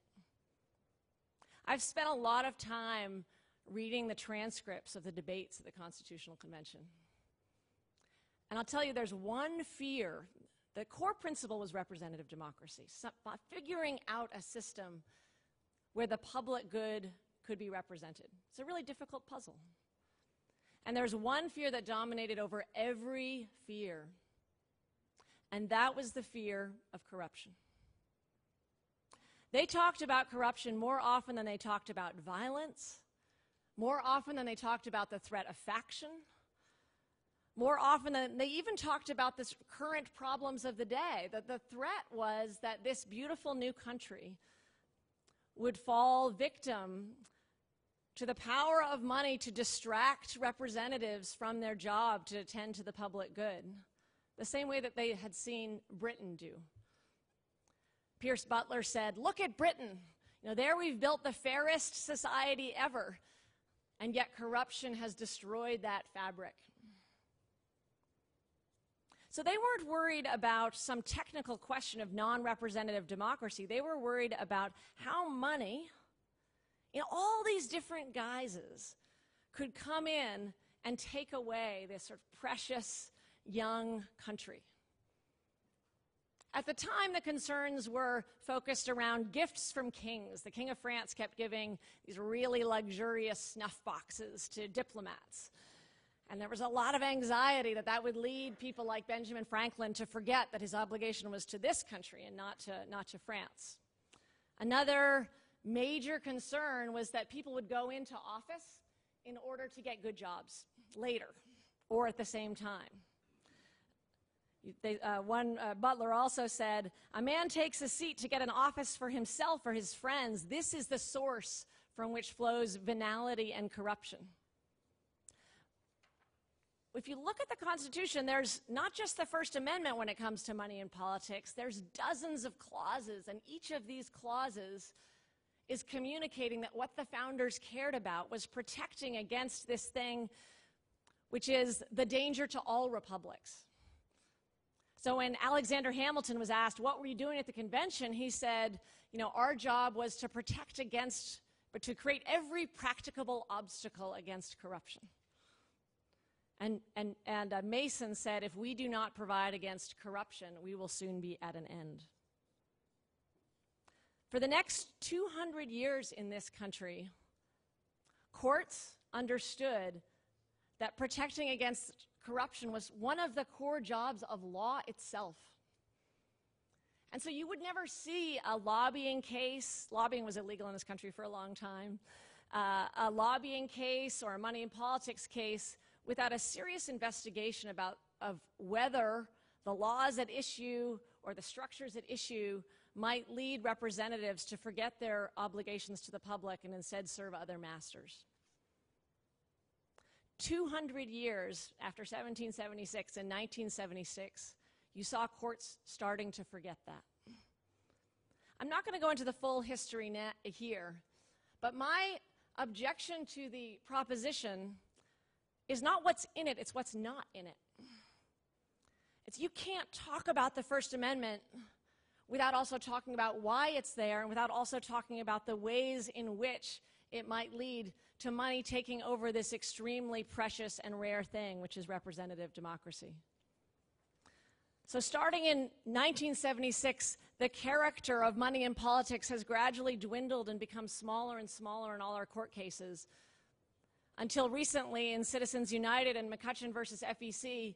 Speaker 7: I've spent a lot of time reading the transcripts of the debates at the Constitutional Convention. And I'll tell you, there's one fear. The core principle was representative democracy, figuring out a system where the public good could be represented. It's a really difficult puzzle. And there's one fear that dominated over every fear, and that was the fear of corruption. They talked about corruption more often than they talked about violence, more often than they talked about the threat of faction, more often than they even talked about the current problems of the day. That the threat was that this beautiful new country would fall victim to the power of money to distract representatives from their job to attend to the public good, the same way that they had seen Britain do. Pierce Butler said, "Look at Britain. There we've built the fairest society ever, and yet corruption has destroyed that fabric." So they weren't worried about some technical question of non-representative democracy. They were worried about how money, in all these different guises, could come in and take away this sort of precious young country. At the time, the concerns were focused around gifts from kings. The King of France kept giving these really luxurious snuff boxes to diplomats. And there was a lot of anxiety that that would lead people like Benjamin Franklin to forget that his obligation was to this country and not to France. Another major concern was that people would go into office in order to get good jobs later or at the same time. Butler also said, "A man takes a seat to get an office for himself or his friends. This is the source from which flows venality and corruption." If you look at the Constitution, there's not just the First Amendment when it comes to money in politics. There's dozens of clauses, and each of these clauses is communicating that what the founders cared about was protecting against this thing, which is the danger to all republics. So when Alexander Hamilton was asked, "What were you doing at the convention?" he said, "Our job was to protect against, but to create every practicable obstacle against corruption." And Mason said, "If we do not provide against corruption, we will soon be at an end." For the next 200 years in this country, courts understood that protecting against corruption was one of the core jobs of law itself. And so you would never see a lobbying case. Lobbying was illegal in this country for a long time. A lobbying case or a money in politics case without a serious investigation of whether the laws at issue or the structures at issue might lead representatives to forget their obligations to the public and instead serve other masters. 200 years after 1776 and 1976, you saw courts starting to forget that. I'm not going to go into the full history here, but my objection to the proposition is not what's in it, it's what's not in it. You can't talk about the First Amendment without also talking about why it's there and without also talking about the ways in which it might lead to money taking over this extremely precious and rare thing, which is representative democracy. So starting in 1976, the character of money in politics has gradually dwindled and become smaller and smaller in all our court cases, until recently in Citizens United and McCutcheon versus FEC,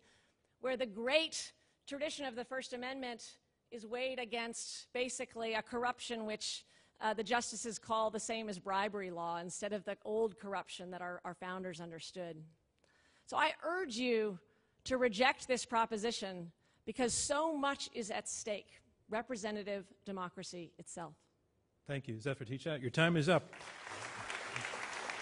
Speaker 7: where the great tradition of the First Amendment is weighed against basically a corruption which the justices call the same as bribery law instead of the old corruption that our founders understood. So I urge you to reject this proposition because so much is at stake, representative democracy itself.
Speaker 1: Thank you, Zephyr Teachout. Your time is up.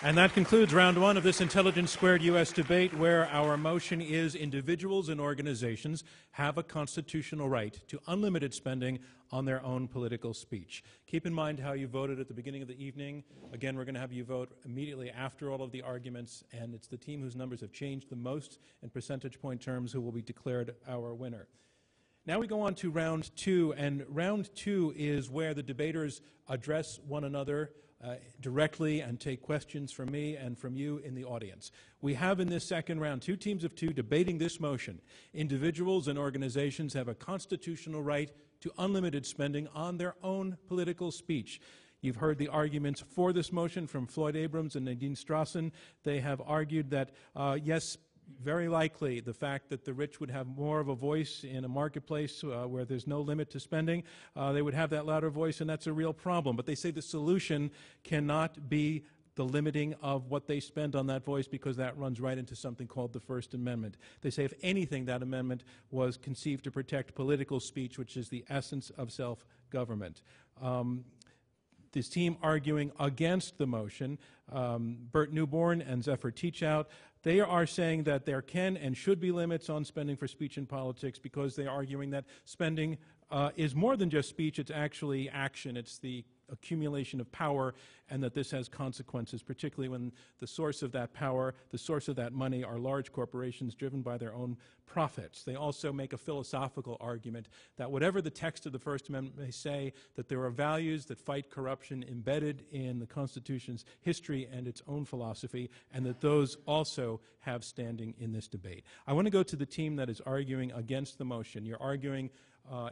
Speaker 1: And that concludes round one of this Intelligence Squared U.S. debate, where our motion is individuals and organizations have a constitutional right to unlimited spending on their own political speech. Keep in mind how you voted at the beginning of the evening. Again, we're going to have you vote immediately after all of the arguments, and it's the team whose numbers have changed the most in percentage point terms who will be declared our winner. Now we go on to round two, and round two is where the debaters address one another directly and take questions from me and from you in the audience. We have in this second round two teams of two debating this motion. Individuals and organizations have a constitutional right to unlimited spending on their own political speech. You've heard the arguments for this motion from Floyd Abrams and Nadine Strassen. They have argued that, yes, very likely the fact that the rich would have more of a voice in a marketplace where there's no limit to spending, they would have that louder voice, and that's a real problem. But they say the solution cannot be the limiting of what they spend on that voice, because that runs right into something called the First Amendment. They say, if anything, that amendment was conceived to protect political speech, which is the essence of self-government. This team arguing against the motion, Bert Newborn and Zephyr Teachout, they are saying that there can and should be limits on spending for speech in politics, because they are arguing that spending is more than just speech, it's actually action, it's the accumulation of power, and that this has consequences, particularly when the source of that power, the source of that money are large corporations driven by their own profits. They also make a philosophical argument that whatever the text of the First Amendment may say, that there are values that fight corruption embedded in the Constitution's history and its own philosophy, and that those also have standing in this debate. I want to go to the team that is arguing against the motion. You're arguing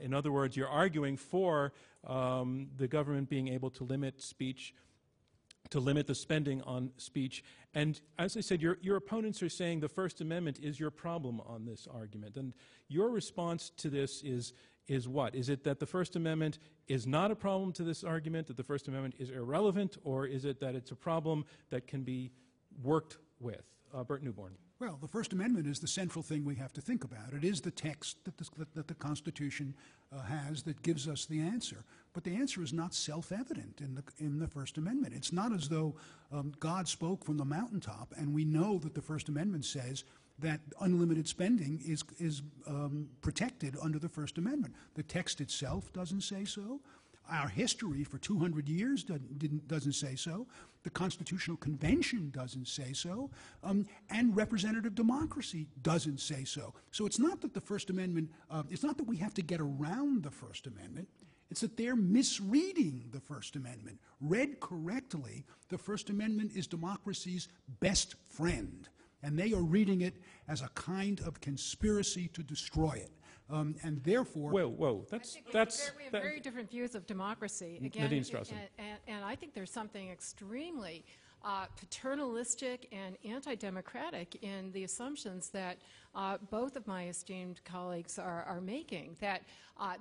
Speaker 1: in other words, you're arguing for the government being able to limit speech, to limit the spending on speech. And as I said, your opponents are saying the First Amendment is your problem on this argument. And your response to this is what? Is it that the First Amendment is not a problem to this argument, that the First Amendment is irrelevant, or is it that it's a problem that can be worked with? Bert Newborn.
Speaker 6: Well, the First Amendment is the central thing we have to think about. It is the text that the Constitution has that gives us the answer. But the answer is not self-evident in the First Amendment. It's not as though God spoke from the mountaintop, and we know that the First Amendment says that unlimited spending is protected under the First Amendment. The text itself doesn't say so. Our history for 200 years doesn't say so. The Constitutional Convention doesn't say so. And representative democracy doesn't say so. So it's not that the First Amendment, it's not that we have to get around the First Amendment. It's that they're misreading the First Amendment. Read correctly, the First Amendment is democracy's best friend. And they are reading it as a kind of conspiracy to destroy it. And therefore,
Speaker 1: whoa,
Speaker 5: we have very different views of democracy. Again,
Speaker 1: Nadine Strassen.
Speaker 5: and I think there's something extremely paternalistic and anti-democratic in the assumptions that both of my esteemed colleagues are making, that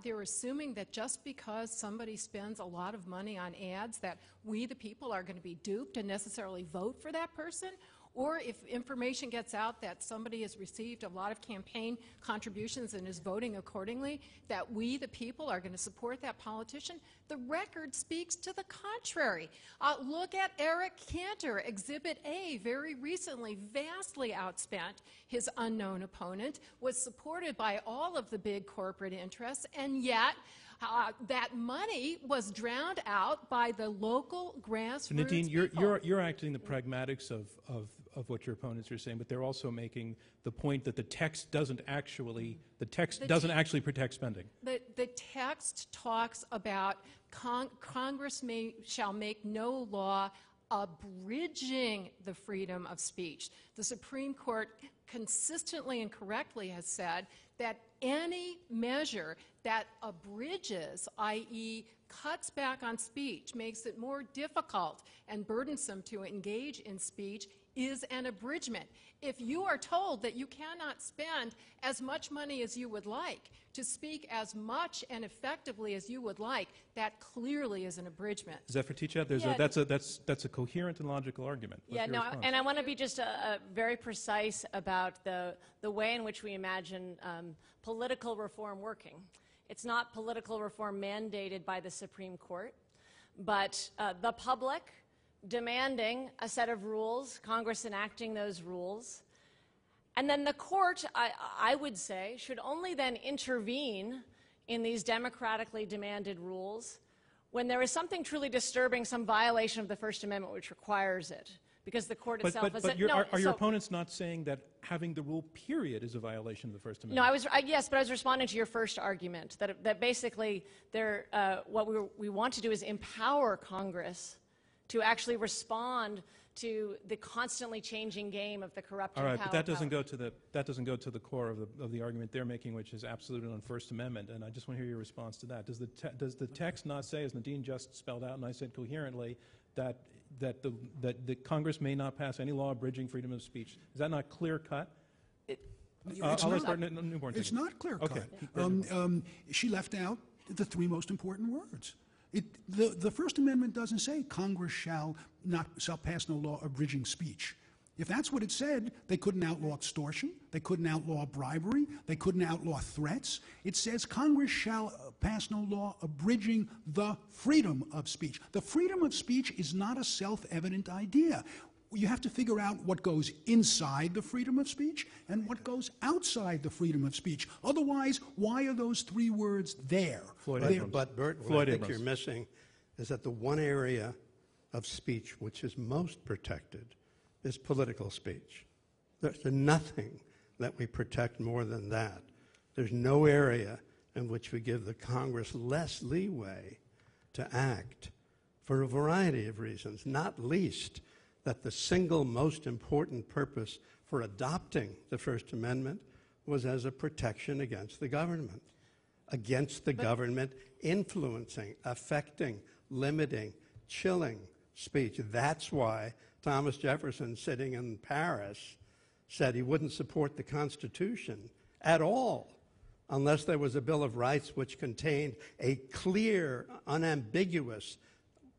Speaker 5: they're assuming that just because somebody spends a lot of money on ads, that we, the people, are going to be duped and necessarily vote for that person. Or if information gets out that somebody has received a lot of campaign contributions and is voting accordingly, that we, the people, are going to support that politician. The record speaks to the contrary. Look at Eric Cantor, Exhibit A, very recently vastly outspent his unknown opponent, was supported by all of the big corporate interests, and yet that money was drowned out by the local grassroots
Speaker 1: Nadine,
Speaker 5: people.
Speaker 1: you're acting the pragmatics of what your opponents are saying, but they're also making the point that the text doesn't actually protect spending.
Speaker 5: The text talks about Congress shall make no law abridging the freedom of speech. The Supreme Court consistently and correctly has said that any measure that abridges, i.e. cuts back on speech, makes it more difficult and burdensome to engage in speech, is an abridgment. If you are told that you cannot spend as much money as you would like to speak as much and effectively as you would like, that clearly is an abridgment.
Speaker 1: Zephyr Teachout, that's a coherent and logical argument.
Speaker 7: Yeah, no, and I want to be just very precise about the way in which we imagine political reform working. It's not political reform mandated by the Supreme Court, but the public demanding a set of rules, Congress enacting those rules, and then the court, I would say, should only then intervene in these democratically demanded rules when there is something truly disturbing, some violation of the First Amendment which requires it. Because the court itself is...
Speaker 1: But are your opponents not saying that having the rule, period, is a violation of the First Amendment?
Speaker 7: No, yes, but I was responding to your first argument, that basically what we want to do is empower Congress to actually respond to the constantly changing game of the corrupting power.
Speaker 1: All right, but that doesn't go to the core of the argument they're making, which is absolute on First Amendment. And I just want to hear your response to that. Does the text not say, as Nadine just spelled out, and I said coherently, that the Congress may not pass any law abridging freedom of speech? Is that not clear cut?
Speaker 6: It's not clear cut.
Speaker 1: Okay.
Speaker 6: She left out the three most important words. The First Amendment doesn't say Congress shall pass no law abridging speech. If that's what it said, they couldn't outlaw extortion, they couldn't outlaw bribery, they couldn't outlaw threats. It says Congress shall pass no law abridging the freedom of speech. The freedom of speech is not a self-evident idea. You have to figure out what goes inside the freedom of speech and what goes outside the freedom of speech. Otherwise, why are those three words there?
Speaker 4: But Bert, what I think you're missing is that the one area of speech which is most protected is political speech. There's nothing that we protect more than that. There's no area in which we give the Congress less leeway to act for a variety of reasons, not least that the single most important purpose for adopting the First Amendment was as a protection against the government, government influencing, affecting, limiting, chilling speech. That's why Thomas Jefferson, sitting in Paris, said he wouldn't support the Constitution at all unless there was a Bill of Rights which contained a clear, unambiguous,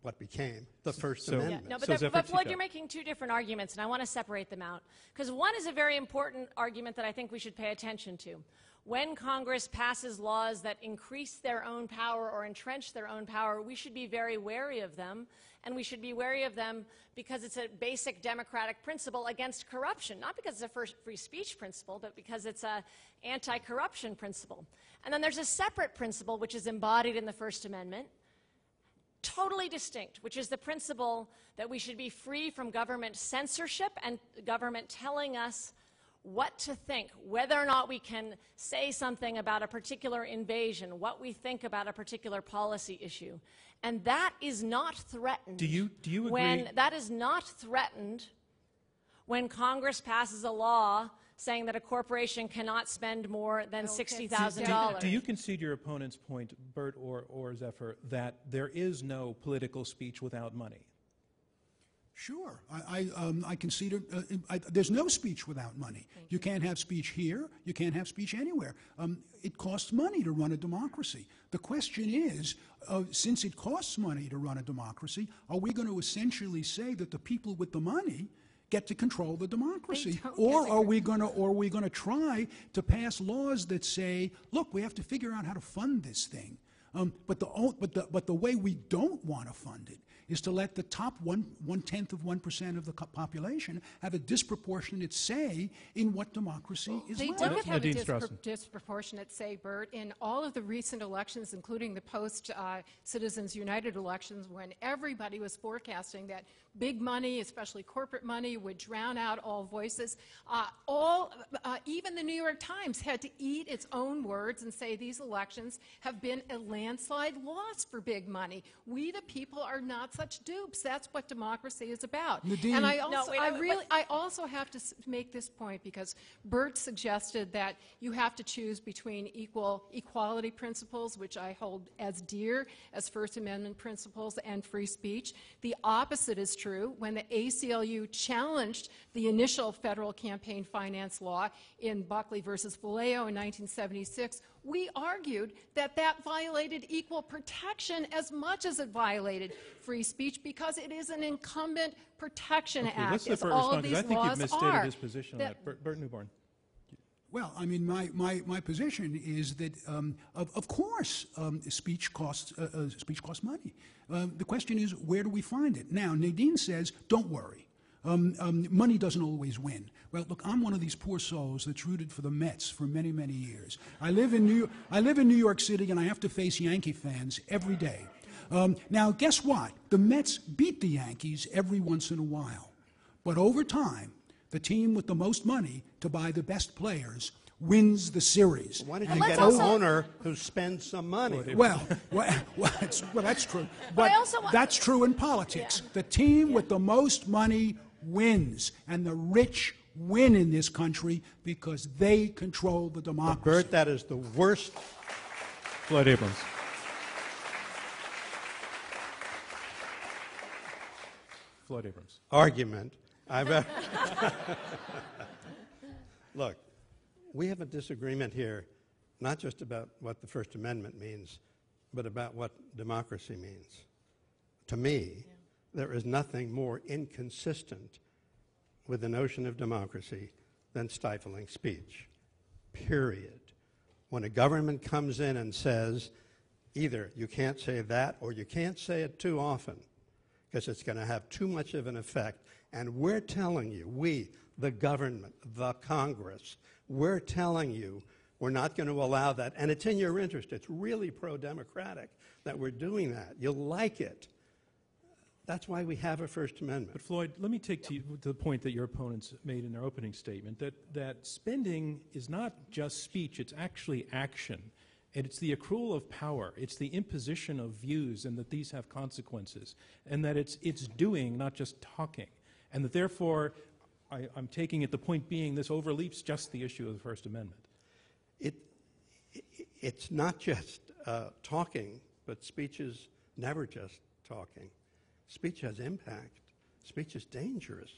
Speaker 4: what became the First Amendment.
Speaker 7: Yeah, no, but Floyd, you're making two different arguments, and I want to separate them out. Because one is a very important argument that I think we should pay attention to. When Congress passes laws that increase their own power or entrench their own power, we should be very wary of them, and we should be wary of them because it's a basic democratic principle against corruption, not because it's a free speech principle, but because it's an anti-corruption principle. And then there's a separate principle which is embodied in the First Amendment, totally distinct, which is the principle that we should be free from government censorship and government telling us what to think, whether or not we can say something about a particular invasion, what we think about a particular policy issue. And that is not threatened.
Speaker 1: Do you agree?
Speaker 7: That is not threatened when Congress passes a law saying that a corporation cannot spend more than $60,000.
Speaker 1: Do you concede your opponent's point, Bert or Zephyr, that there is no political speech without money?
Speaker 6: Sure. I concede there's no speech without money. You can't have speech here. You can't have speech anywhere. It costs money to run a democracy. The question is, since it costs money to run a democracy, are we going to essentially say that the people with the money get to control the democracy, or are we going to try to pass laws that say, look, we have to figure out how to fund this thing, but the way we don't want to fund it is to let the top 1/10 of 1% of the population have a disproportionate say in what democracy is like.
Speaker 5: They don't have a disproportionate say, Bert. In all of the recent elections, including the post-Citizens United elections, when everybody was forecasting that big money, especially corporate money, would drown out all voices, even the New York Times had to eat its own words and say these elections have been a landslide loss for big money. We, the people, are not such dupes. That's what democracy is about.
Speaker 6: Nadine,
Speaker 5: and I also have to make this point because Bert suggested that you have to choose between equality principles, which I hold as dear as First Amendment principles, and free speech. The opposite is true. When the ACLU challenged the initial federal campaign finance law in Buckley versus Vallejo in 1976, we argued that that violated equal protection as much as it violated free speech because it is an incumbent protection act, as all of these laws are.
Speaker 1: I think you've misstated his position on that. Bert Newborn.
Speaker 6: Well, I mean, my position is that, of course, speech costs money. The question is, where do we find it? Now, Nadine says, don't worry. Money doesn't always win. Well, look, I'm one of these poor souls that's rooted for the Mets for many, many years. I live in New York City, and I have to face Yankee fans every day. Now, guess what? The Mets beat the Yankees every once in a while. But over time, the team with the most money to buy the best players wins the series.
Speaker 4: Why don't you get an owner who spends some money?
Speaker 6: Well, that's true. But that's true in politics. Yeah. The team with the most money wins, and the rich win in this country because they control the democracy.
Speaker 4: Bert, that is the worst.
Speaker 1: Floyd Abrams. Floyd Abrams.
Speaker 4: Argument I've ever. Look, we have a disagreement here, not just about what the First Amendment means, but about what democracy means. To me, there is nothing more inconsistent with the notion of democracy than stifling speech, period. When a government comes in and says, either you can't say that or you can't say it too often because it's going to have too much of an effect, and we're telling you, we, the government, the Congress, we're telling you we're not going to allow that, and it's in your interest. It's really pro-democratic that we're doing that. You'll like it. That's why we have a First Amendment.
Speaker 1: But Floyd, let me take to the point that your opponents made in their opening statement, that spending is not just speech, it's actually action. And it's the accrual of power, it's the imposition of views, and that these have consequences. And that it's doing, not just talking. And that therefore, I'm taking it, the point being, this overleaps just the issue of the First Amendment.
Speaker 4: It's not just talking, but speech is never just talking. Speech has impact. Speech is dangerous.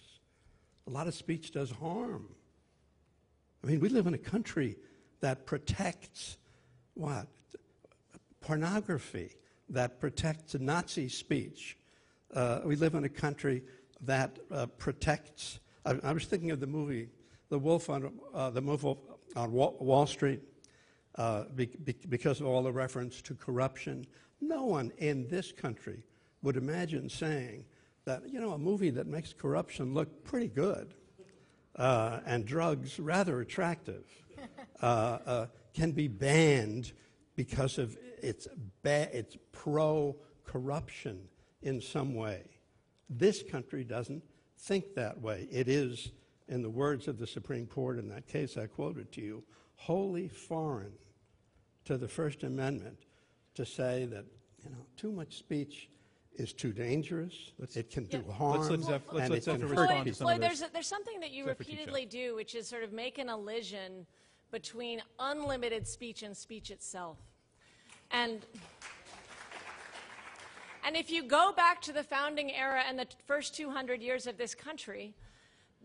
Speaker 4: A lot of speech does harm. I mean, we live in a country that protects what? Pornography, that protects Nazi speech. We live in a country that protects. I was thinking of the movie, The Wolf on Wall Street, because of all the reference to corruption. No one in this country would imagine saying that, you know, a movie that makes corruption look pretty good and drugs rather attractive can be banned because of its pro-corruption in some way. This country doesn't think that way. It is, in the words of the Supreme Court in that case I quoted to you, wholly foreign to the First Amendment to say that, you know, too much speech is too dangerous. It can do harm.
Speaker 1: Let's let Zephyr
Speaker 7: respond to some of this. There's something that you repeatedly do, which is sort of make an elision between unlimited speech and speech itself. And if you go back to the founding era and the first 200 years of this country,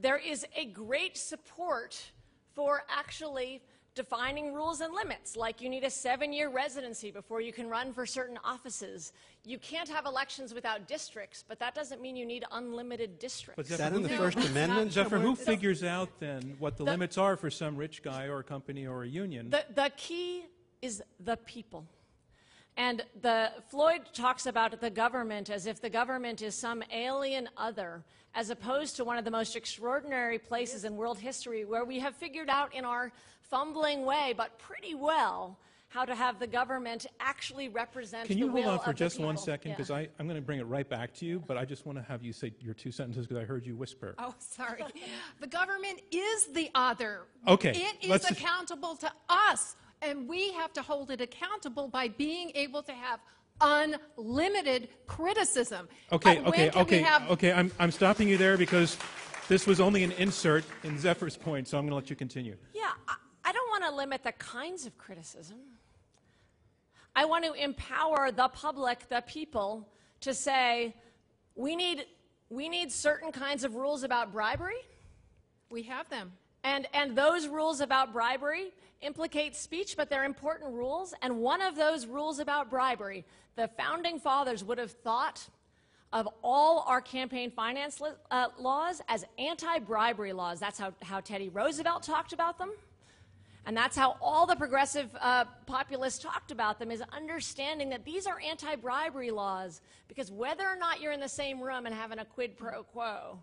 Speaker 7: there is a great support for actually defining rules and limits, like you need a 7-year residency before you can run for certain offices. You can't have elections without districts, but that doesn't mean you need unlimited districts.
Speaker 4: Is that in the First Amendment?
Speaker 1: Zephyr, who figures out then what the limits are for some rich guy or a company or a union?
Speaker 7: The key is the people. And Floyd talks about the government as if the government is some alien other, as opposed to one of the most extraordinary places in world history where we have figured out in our fumbling way, but pretty well, how to have the government actually represent the will of the people.
Speaker 1: Can you hold on for just 1 second? Because I'm going to bring it right back to you, but I just want to have you say your 2 sentences because I heard you whisper.
Speaker 5: Oh, sorry. The government is the other.
Speaker 1: Okay.
Speaker 5: It is accountable to us, and we have to hold it accountable by being able to have unlimited criticism.
Speaker 1: Okay. I'm stopping you there because this was only an insert in Zephyr's point, so I'm going to let you continue.
Speaker 7: Yeah, I don't want to limit the kinds of criticism. I want to empower the public, the people, to say, we need certain kinds of rules about bribery.
Speaker 5: We have them.
Speaker 7: And those rules about bribery implicate speech, but they're important rules. And one of those rules about bribery, the Founding Fathers would have thought of all our campaign finance laws as anti-bribery laws. That's how Teddy Roosevelt talked about them. And that's how all the progressive populists talked about them, is understanding that these are anti-bribery laws, because whether or not you're in the same room and having a quid pro quo,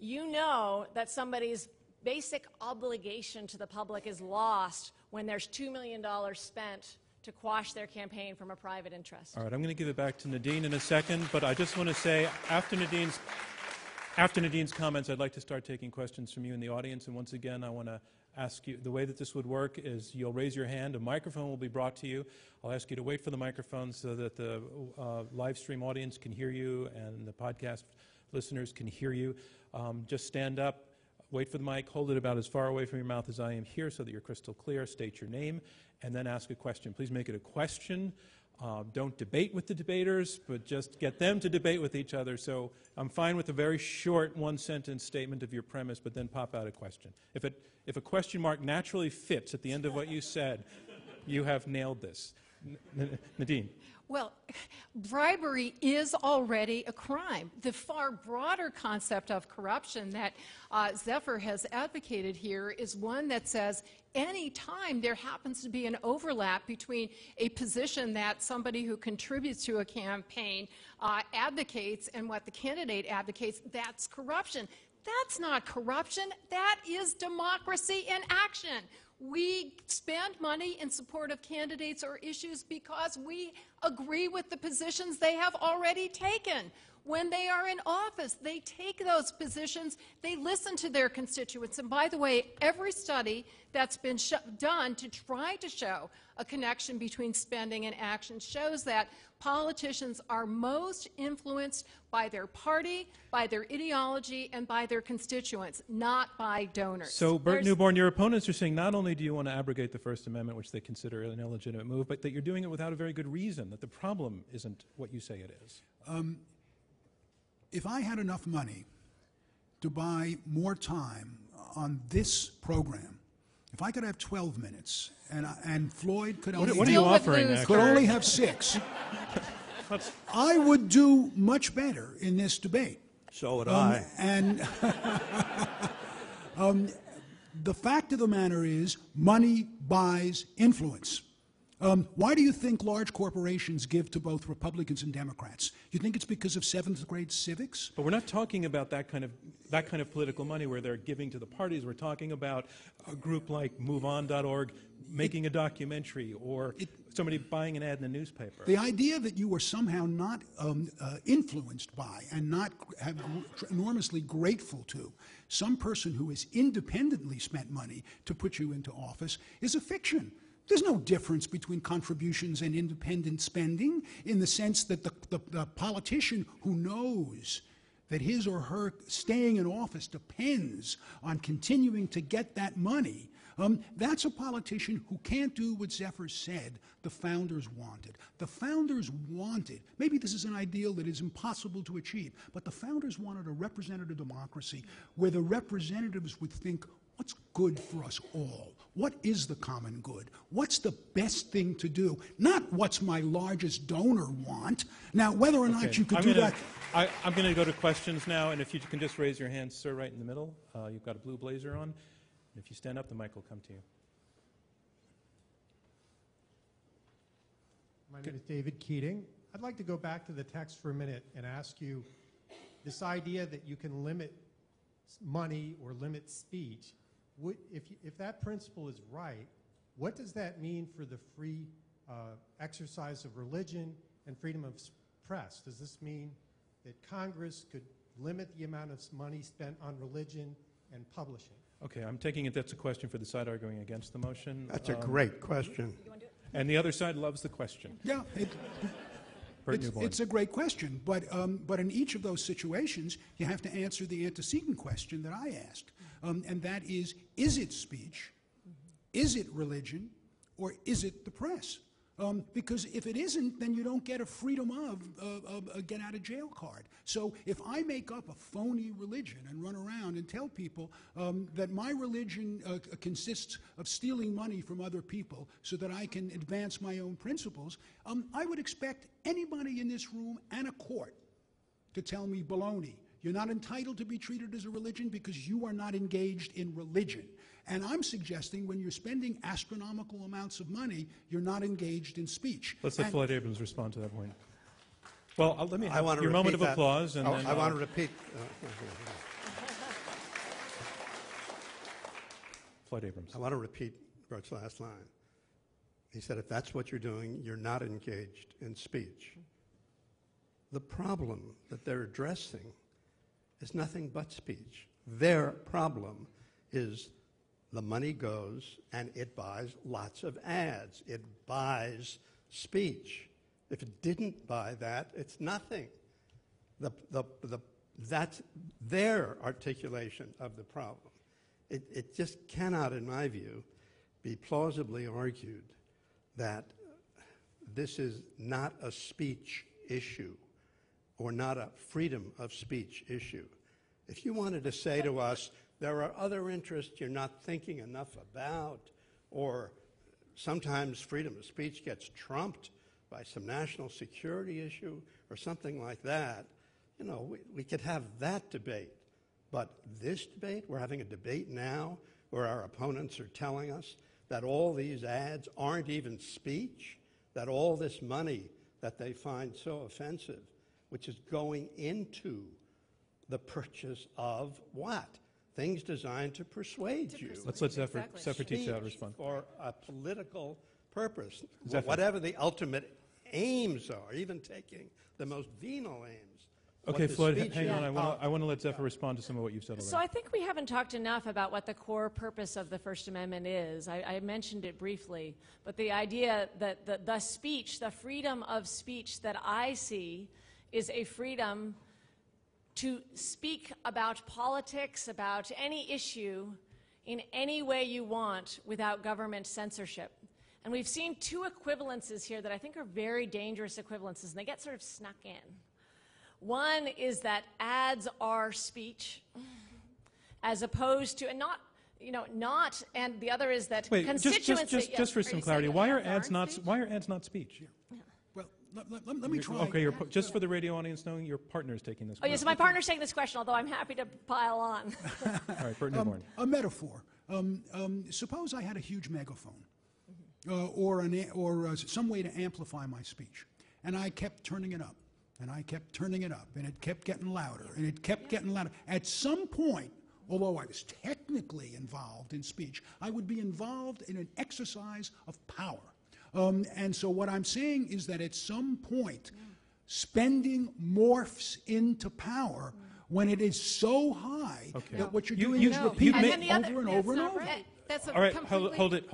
Speaker 7: you know that somebody's basic obligation to the public is lost when there's $2 million spent to quash their campaign from a private interest.
Speaker 1: All right, I'm going to give it back to Nadine in a second, but I just want to say, after Nadine's comments, I'd like to start taking questions from you in the audience. And once again, I want to ask you, the way that this would work is you'll raise your hand, a microphone will be brought to you. I'll ask you to wait for the microphone so that the live stream audience can hear you and the podcast listeners can hear you. Just stand up, wait for the mic, hold it about as far away from your mouth as I am here so that you're crystal clear, state your name, and then ask a question. Please make it a question. Don't debate with the debaters, but just get them to debate with each other. So I'm fine with a very short one-sentence statement of your premise, but then pop out a question. If a question mark naturally fits at the end of what you said, you have nailed this. Nadine.
Speaker 5: Well, bribery is already a crime. The far broader concept of corruption that Zephyr has advocated here is one that says any time there happens to be an overlap between a position that somebody who contributes to a campaign advocates and what the candidate advocates, that's corruption. That's not corruption. That is democracy in action. We spend money in support of candidates or issues because we agree with the positions they have already taken. When they are in office, they take those positions, they listen to their constituents. And by the way, every study that's been done to try to show a connection between spending and action shows that politicians are most influenced by their party, by their ideology, and by their constituents, not by donors.
Speaker 1: So, Bert Newborn, your opponents are saying not only do you want to abrogate the First Amendment, which they consider an illegitimate move, but that you're doing it without a very good reason, that the problem isn't what you say it is.
Speaker 6: If I had enough money to buy more time on this program, if I could have 12 minutes and Floyd could only,
Speaker 1: what are you offering,
Speaker 6: could only have 6, I would do much better in this debate.
Speaker 4: So would I.
Speaker 6: And the fact of the matter is, money buys influence. Why do you think large corporations give to both Republicans and Democrats? You think it's because of 7th grade civics?
Speaker 1: But we're not talking about that kind of political money where they're giving to the parties. We're talking about a group like MoveOn.org making a documentary, or somebody buying an ad in a newspaper.
Speaker 6: The idea that you are somehow not influenced by and not enormously grateful to some person who has independently spent money to put you into office is a fiction. There's no difference between contributions and independent spending in the sense that the politician who knows that his or her staying in office depends on continuing to get that money, that's a politician who can't do what Zephyr said the founders wanted. The founders wanted, maybe this is an ideal that is impossible to achieve, but the founders wanted a representative democracy where the representatives would think, what's good for us all? What is the common good? What's the best thing to do? Not what's my largest donor want. Now, whether or not you could do that...
Speaker 1: I'm going to go to questions now, and if you can just raise your hand, sir, right in the middle. You've got a blue blazer on. And if you stand up, the mic will come to you.
Speaker 8: My name is David Keating. I'd like to go back to the text for a minute and ask you this idea that you can limit money or limit speech. If that principle is right, what does that mean for the free exercise of religion and freedom of press? Does this mean that Congress could limit the amount of money spent on religion and publishing?
Speaker 1: Okay, I'm taking it that's a question for the side arguing against the motion.
Speaker 4: That's a great question.
Speaker 1: And the other side loves the question.
Speaker 6: Yeah, it's a great question, but in each of those situations, you have to answer the antecedent question that I asked, and that is it speech, is it religion, or is it the press? Because if it isn't, then you don't get a freedom of a get-out-of-jail card. So if I make up a phony religion and run around and tell people that my religion consists of stealing money from other people so that I can advance my own principles, I would expect anybody in this room and a court to tell me baloney. You're not entitled to be treated as a religion because you are not engaged in religion. And I'm suggesting when you're spending astronomical amounts of money, you're not engaged in speech.
Speaker 1: Let's let Floyd Abrams respond to that point. Well, let me
Speaker 4: I
Speaker 1: have
Speaker 4: want to
Speaker 1: your moment of
Speaker 4: repeat that.
Speaker 1: applause. And then
Speaker 4: I want to repeat.
Speaker 1: Floyd Abrams.
Speaker 4: I want to repeat Bert's last line. He said, if that's what you're doing, you're not engaged in speech. The problem that they're addressing is nothing but speech. Their problem is the money goes and it buys lots of ads. It buys speech. If it didn't buy that, it's nothing. That's their articulation of the problem. It just cannot, in my view, be plausibly argued that this is not a speech issue or not a freedom of speech issue. If you wanted to say to us, there are other interests you're not thinking enough about, or sometimes freedom of speech gets trumped by some national security issue or something like that, you know, we could have that debate. But this debate, we're having a debate now where our opponents are telling us that all these ads aren't even speech, that all this money that they find so offensive, which is going into the purchase of what? Things designed to persuade you.
Speaker 1: Let's let Zephyr teach that response.
Speaker 4: For a political purpose,
Speaker 1: Zephyr.
Speaker 4: whatever the ultimate aims are, even taking the most venal aims.
Speaker 1: Okay, Floyd, hang on. I want to let Zephyr respond to some of what you've said already.
Speaker 7: So I think we haven't talked enough about what the core purpose of the First Amendment is. I mentioned it briefly, but the idea that the speech, the freedom of speech that I see is a freedom to speak about politics, about any issue, in any way you want without government censorship. And we've seen two equivalences here that I think are very dangerous equivalences, and they get sort of snuck in. One is that ads are speech, as opposed to, and not, you know, not, and the other is that constituency.
Speaker 1: Just for some clarity, why are ads not speech?
Speaker 6: Yeah. Well, let me try.
Speaker 1: Okay, just for the radio audience knowing, your partner is taking this question.
Speaker 7: Oh, yes, my partner's taking this question, although I'm happy to pile on.
Speaker 1: All right, Bert Newborn.
Speaker 6: A metaphor. Suppose I had a huge megaphone, or some way to amplify my speech, and I kept turning it up. And I kept turning it up, and it kept getting louder, and it kept getting louder. At some point, although I was technically involved in speech, I would be involved in an exercise of power. And so what I'm saying is that at some point, spending morphs into power when it is so high that what you're doing is repeating it over and over and over.
Speaker 5: Right. That's
Speaker 1: All right, hold it.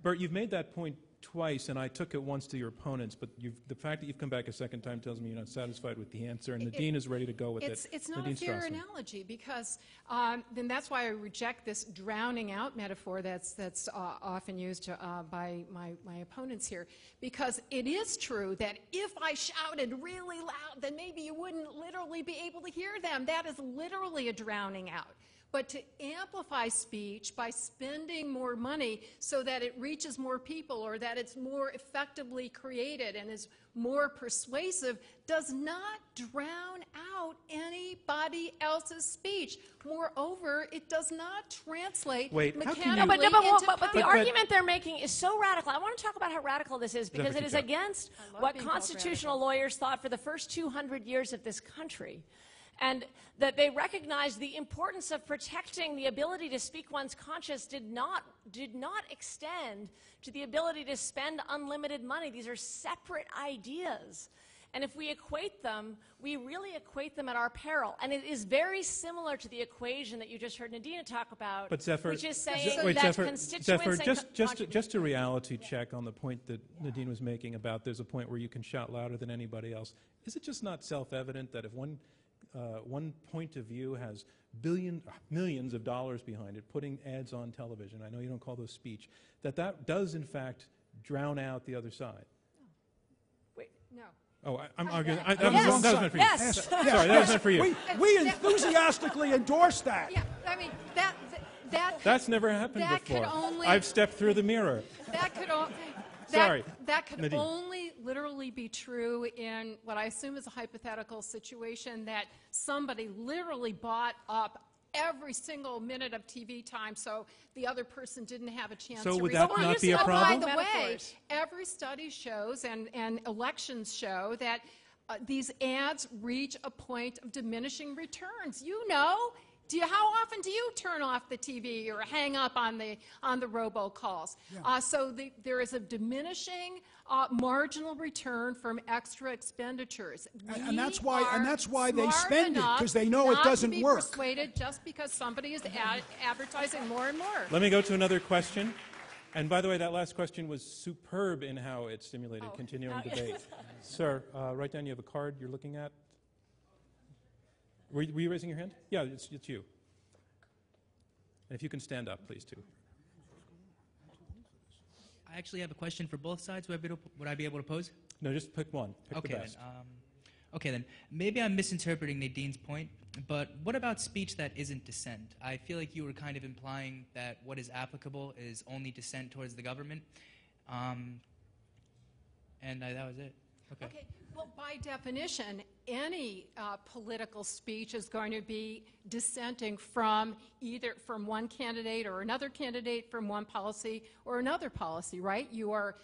Speaker 1: Bert, you've made that point twice, and I took it once to your opponents, but the fact that you've come back a second time tells me you're not satisfied with the answer, and Nadine is ready to go with it.
Speaker 5: It's not
Speaker 1: Nadine
Speaker 5: a fair
Speaker 1: Strassman.
Speaker 5: analogy, because then that's why I reject this drowning out metaphor that's often used by my opponents here, because it is true that if I shouted really loud, then maybe you wouldn't literally be able to hear them. That is literally a drowning out. But to amplify speech by spending more money so that it reaches more people, or that it's more effectively created and is more persuasive, does not drown out anybody else's speech. Moreover, it does not translate mechanically
Speaker 7: but the argument they're making is so radical. I want to talk about how radical this is, because it is against what constitutional lawyers thought for the first 200 years of this country. And that they recognized the importance of protecting the ability to speak one's conscience did not extend to the ability to spend unlimited money. These are separate ideas. And if we equate them, we really equate them at our peril. And it is very similar to the equation that you just heard Nadina talk about,
Speaker 1: but Zephyr,
Speaker 7: which is saying
Speaker 1: wait,
Speaker 7: that
Speaker 1: Zephyr, just a reality check on the point that Nadine was making about there's a point where you can shout louder than anybody else. Is it just not self-evident that if one point of view has millions of dollars behind it, putting ads on television, I know you don't call those speech, that does in fact drown out the other side?
Speaker 5: Wait, no.
Speaker 1: Oh, I'm arguing. That was meant for you.
Speaker 7: Yes.
Speaker 1: Sorry, that was meant for you.
Speaker 6: We enthusiastically endorse that.
Speaker 5: Yeah, I mean,
Speaker 1: that's never happened before. I've stepped through the mirror.
Speaker 5: That could
Speaker 1: Nadine.
Speaker 5: only literally be true in what I assume is a hypothetical situation, that somebody literally bought up every single minute of TV time so the other person didn't have a chance
Speaker 1: So
Speaker 5: to
Speaker 1: would that
Speaker 5: respond.
Speaker 1: not be a
Speaker 5: Oh,
Speaker 1: problem?
Speaker 5: by the way,
Speaker 7: Metaphors.
Speaker 5: every study shows and elections show that these ads reach a point of diminishing returns. You know, how often do you turn off the TV or hang up on the robocalls?
Speaker 6: Yeah.
Speaker 5: So there is a diminishing marginal return from extra expenditures.
Speaker 6: And that's why they
Speaker 5: Smart
Speaker 6: spend it,
Speaker 5: enough
Speaker 6: 'cause they know it
Speaker 5: not
Speaker 6: doesn't
Speaker 5: to be
Speaker 6: work.
Speaker 5: Persuaded just because somebody is advertising more and more.
Speaker 1: Let me go to another question. And by the way, that last question was superb in how it stimulated continuing debate. Sir, right down, you have a card you're looking at. Were you raising your hand? Yeah, it's you. And if you can stand up, please, too.
Speaker 9: I actually have a question for both sides. Would I be able to pose?
Speaker 1: No, just pick one. Pick
Speaker 9: Okay,
Speaker 1: the best.
Speaker 9: then. Maybe I'm misinterpreting Nadine's point, but what about speech that isn't dissent? I feel like you were kind of implying that what is applicable is only dissent towards the government. That was it.
Speaker 5: Okay. Well, by definition, any political speech is going to be dissenting from either from one candidate or another candidate, from one policy or another policy, right? You are,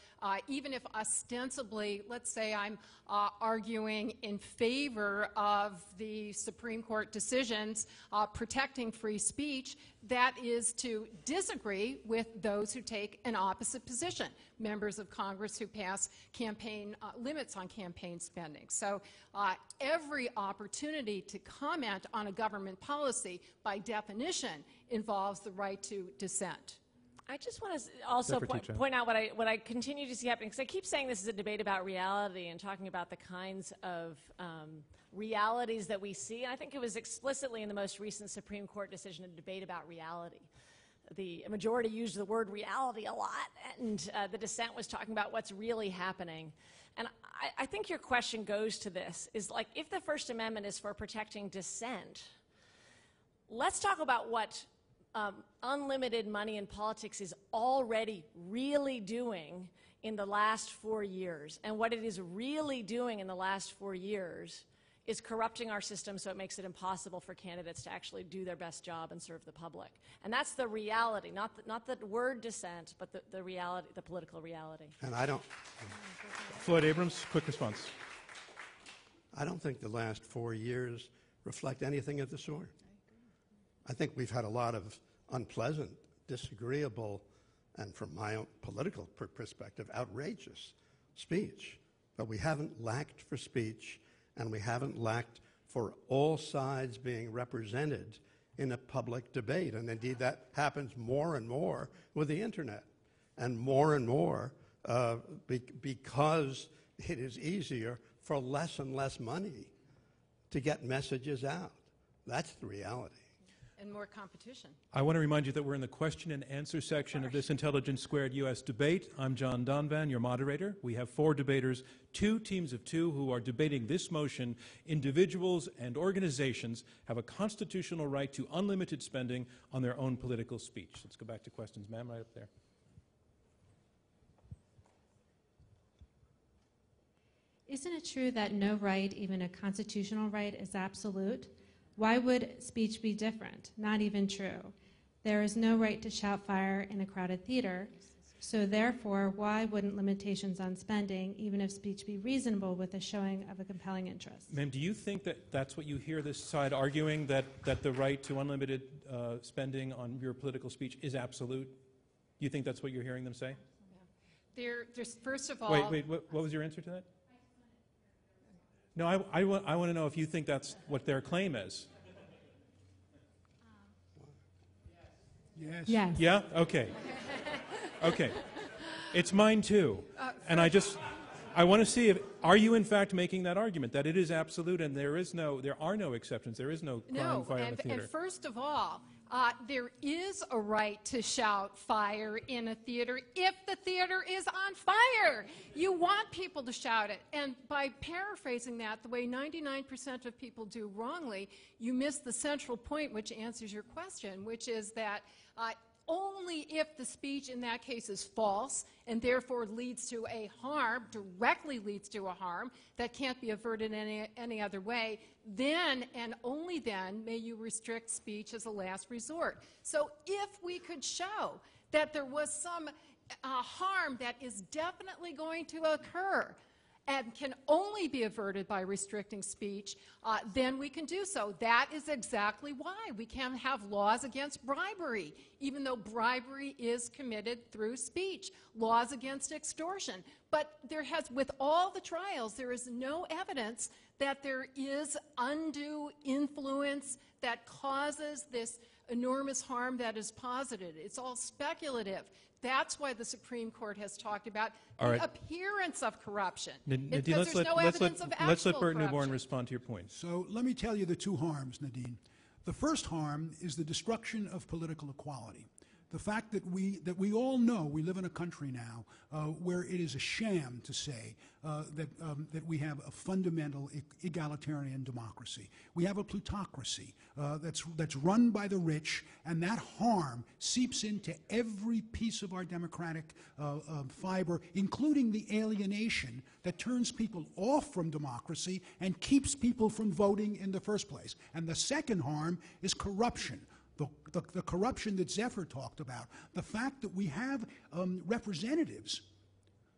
Speaker 5: even if ostensibly, let's say I'm arguing in favor of the Supreme Court decisions protecting free speech, that is to disagree with those who take an opposite position, members of Congress who pass campaign limits on campaign spending. So every opportunity to comment on a government policy, by definition, involves the right to dissent.
Speaker 7: I just want to also point out what I continue to see happening, because I keep saying this is a debate about reality and talking about the kinds of realities that we see. And I think it was explicitly in the most recent Supreme Court decision a debate about reality. The majority used the word reality a lot, and the dissent was talking about what's really happening. And I think your question goes to this, is like, if the First Amendment is for protecting dissent, let's talk about what unlimited money in politics is already really doing in the last 4 years. And what it is really doing in the last 4 years is corrupting our system so it makes it impossible for candidates to actually do their best job and serve the public. And that's the reality, not the word dissent, but the reality, the political reality.
Speaker 4: And I don't...
Speaker 1: Floyd Abrams, quick response.
Speaker 4: I don't think the last 4 years reflect anything of the sort. I think we've had a lot of unpleasant, disagreeable, and from my own political perspective, outrageous speech. But we haven't lacked for speech, and we haven't lacked for all sides being represented in a public debate. And indeed, that happens more and more with the internet, and more because it is easier for less and less money to get messages out. That's the reality.
Speaker 5: And more competition.
Speaker 1: I want to remind you that we're in the question and answer section of this Intelligence Squared U.S. debate. I'm John Donvan, your moderator. We have 4 debaters, 2 teams of 2 who are debating this motion. Individuals and organizations have a constitutional right to unlimited spending on their own political speech. Let's go back to questions. Ma'am, right up there.
Speaker 10: Isn't it true that no right, even a constitutional right, is absolute? Why would speech be different? Not even true. There is no right to shout fire in a crowded theater, so therefore, why wouldn't limitations on spending, even if speech be reasonable, with a showing of a compelling interest?
Speaker 1: Ma'am, do you think that that's what you hear this side arguing, that the right to unlimited spending on your political speech is absolute? Do you think that's what you're hearing them say?
Speaker 5: There's first of all...
Speaker 1: Wait, what was your answer to that? No, I want to know if you think that's what their claim is.
Speaker 6: Yes.
Speaker 10: Yes.
Speaker 1: Yeah? Okay. Okay. It's mine too. And I want to see are you in fact making that argument, that it is absolute and there are no exceptions, there is no crime, fire in a theater?
Speaker 5: And first of all, there is a right to shout fire in a theater if the theater is on fire. You want people to shout it. And by paraphrasing that, the way 99% of people do wrongly, you miss the central point which answers your question, which is that only if the speech in that case is false and therefore leads to a harm, directly leads to a harm that can't be averted any other way, then and only then may you restrict speech as a last resort. So if we could show that there was some harm that is definitely going to occur and can only be averted by restricting speech, then we can do so. That is exactly why we can have laws against bribery, even though bribery is committed through speech, laws against extortion. But there has, with all the trials, there is no evidence that there is undue influence that causes this enormous harm that is posited. It's all speculative. That's why the Supreme Court has talked about the appearance of corruption.
Speaker 1: Nadine, let's let Bert Newborn respond to your point.
Speaker 6: So let me tell you the two harms, Nadine. The first harm is the destruction of political equality. The fact that we all know we live in a country now where it is a sham to say that we have a fundamental egalitarian democracy. We have a plutocracy that's run by the rich, and that harm seeps into every piece of our democratic fiber, including the alienation that turns people off from democracy and keeps people from voting in the first place. And the second harm is corruption. The corruption that Zephyr talked about, the fact that we have representatives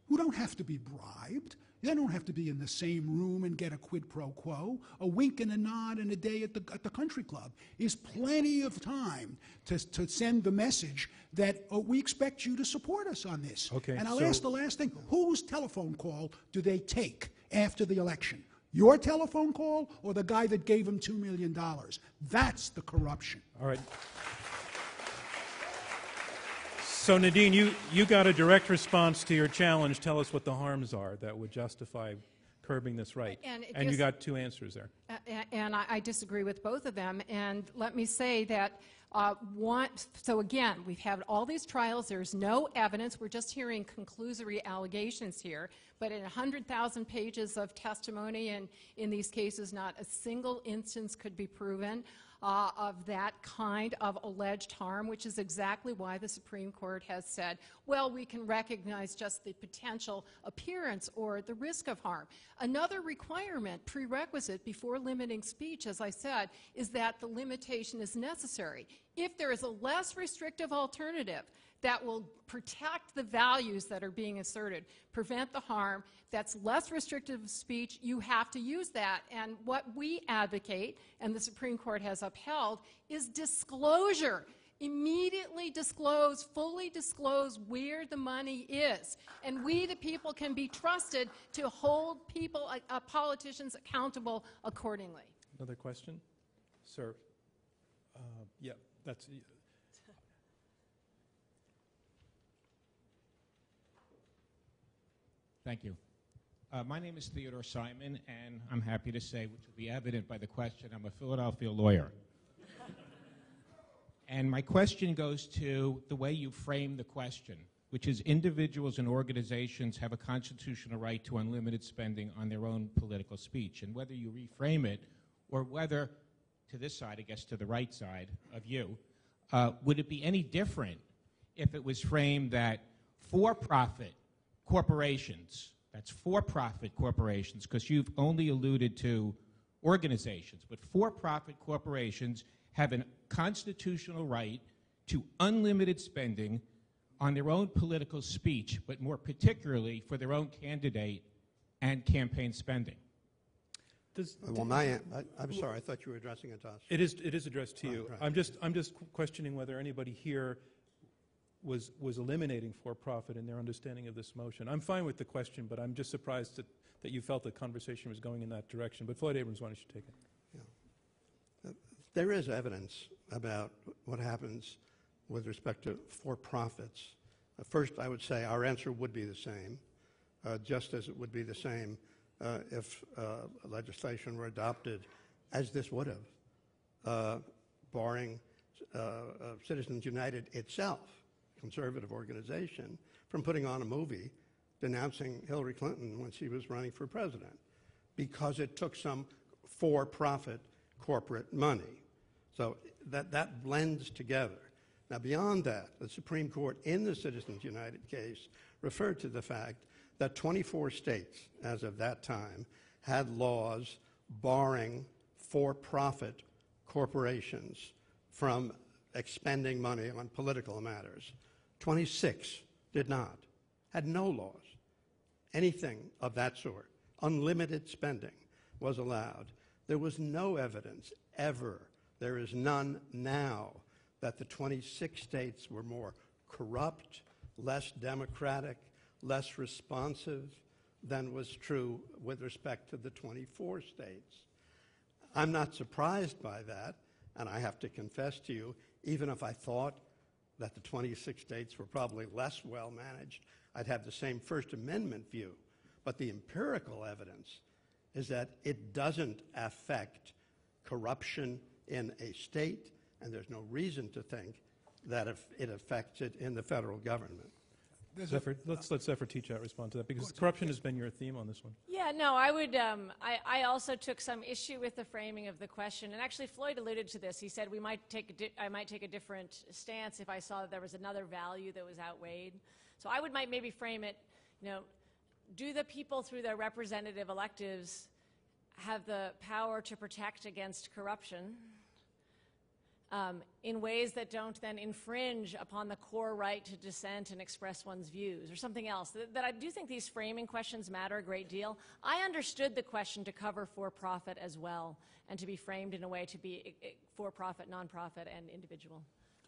Speaker 6: who don't have to be bribed, they don't have to be in the same room and get a quid pro quo. A wink and a nod and a day at the country club is plenty of time to send the message that we expect you to support us on this.
Speaker 1: Okay,
Speaker 6: and I'll ask the last thing, whose telephone call do they take after the election? Your telephone call or the guy that gave him $2 million? That's the corruption.
Speaker 1: All right. So Nadine, you got a direct response to your challenge. Tell us what the harms are that would justify curbing this right. And you got two answers there.
Speaker 5: And I disagree with both of them. And let me say that so again, we've had all these trials. There's no evidence. We're just hearing conclusory allegations here. But in 100,000 pages of testimony, and in these cases, not a single instance could be proven of that kind of alleged harm, which is exactly why the Supreme Court has said, well, we can recognize just the potential appearance or the risk of harm. Another requirement, prerequisite before limiting speech, as I said, is that the limitation is necessary. If there is a less restrictive alternative that will protect the values that are being asserted, prevent the harm, that's less restrictive speech, you have to use that. And what we advocate, and the Supreme Court has upheld, is disclosure. Immediately disclose, fully disclose where the money is. And we, the people, can be trusted to hold people, politicians, accountable accordingly.
Speaker 1: Another question? Sir. Yeah, that's...
Speaker 11: Thank you. My name is Theodore Simon, and I'm happy to say, which will be evident by the question, I'm a Philadelphia lawyer. And my question goes to the way you frame the question, which is individuals and organizations have a constitutional right to unlimited spending on their own political speech. And whether you reframe it, or whether, to this side, I guess to the right side of you, would it be any different if it was framed that for-profit corporations, that's for-profit corporations, because you've only alluded to organizations, but for-profit corporations have a constitutional right to unlimited spending on their own political speech, but more particularly for their own candidate and campaign spending?
Speaker 4: I'm sorry, I thought you were addressing it to us.
Speaker 1: It is addressed to you.
Speaker 4: Right.
Speaker 1: I'm just questioning whether anybody here was eliminating for-profit in their understanding of this motion. I'm fine with the question, but I'm just surprised that you felt the conversation was going in that direction. But Floyd Abrams, why don't you take it?
Speaker 4: Yeah. There is evidence about what happens with respect to for-profits. First, I would say our answer would be the same, just as it would be the same if legislation were adopted, as this would have, barring Citizens United itself, conservative organization, from putting on a movie denouncing Hillary Clinton when she was running for president, because it took some for-profit corporate money. So that blends together. Now, beyond that, the Supreme Court in the Citizens United case referred to the fact that 24 states, as of that time, had laws barring for-profit corporations from expending money on political matters. 26 did not, had no laws. Anything of that sort, unlimited spending, was allowed. There was no evidence ever, there is none now, that the 26 states were more corrupt, less democratic, less responsive than was true with respect to the 24 states. I'm not surprised by that, and I have to confess to you, even if I thought that the 26 states were probably less well managed, I'd have the same First Amendment view. But the empirical evidence is that it doesn't affect corruption in a state, and there's no reason to think that if it affects it in the federal government.
Speaker 1: Zephyr, let's let Zephyr Teachout respond to that, because corruption has been your theme on this one.
Speaker 7: Yeah, no, I would. I also took some issue with the framing of the question, and actually Floyd alluded to this. He said I might take a different stance if I saw that there was another value that was outweighed. So I would maybe frame it, do the people through their representative electives have the power to protect against corruption in ways that don't then infringe upon the core right to dissent and express one's views, or something else? That I do think these framing questions matter a great deal. I understood the question to cover for-profit as well, and to be framed in a way to be for-profit, non-profit, and individual.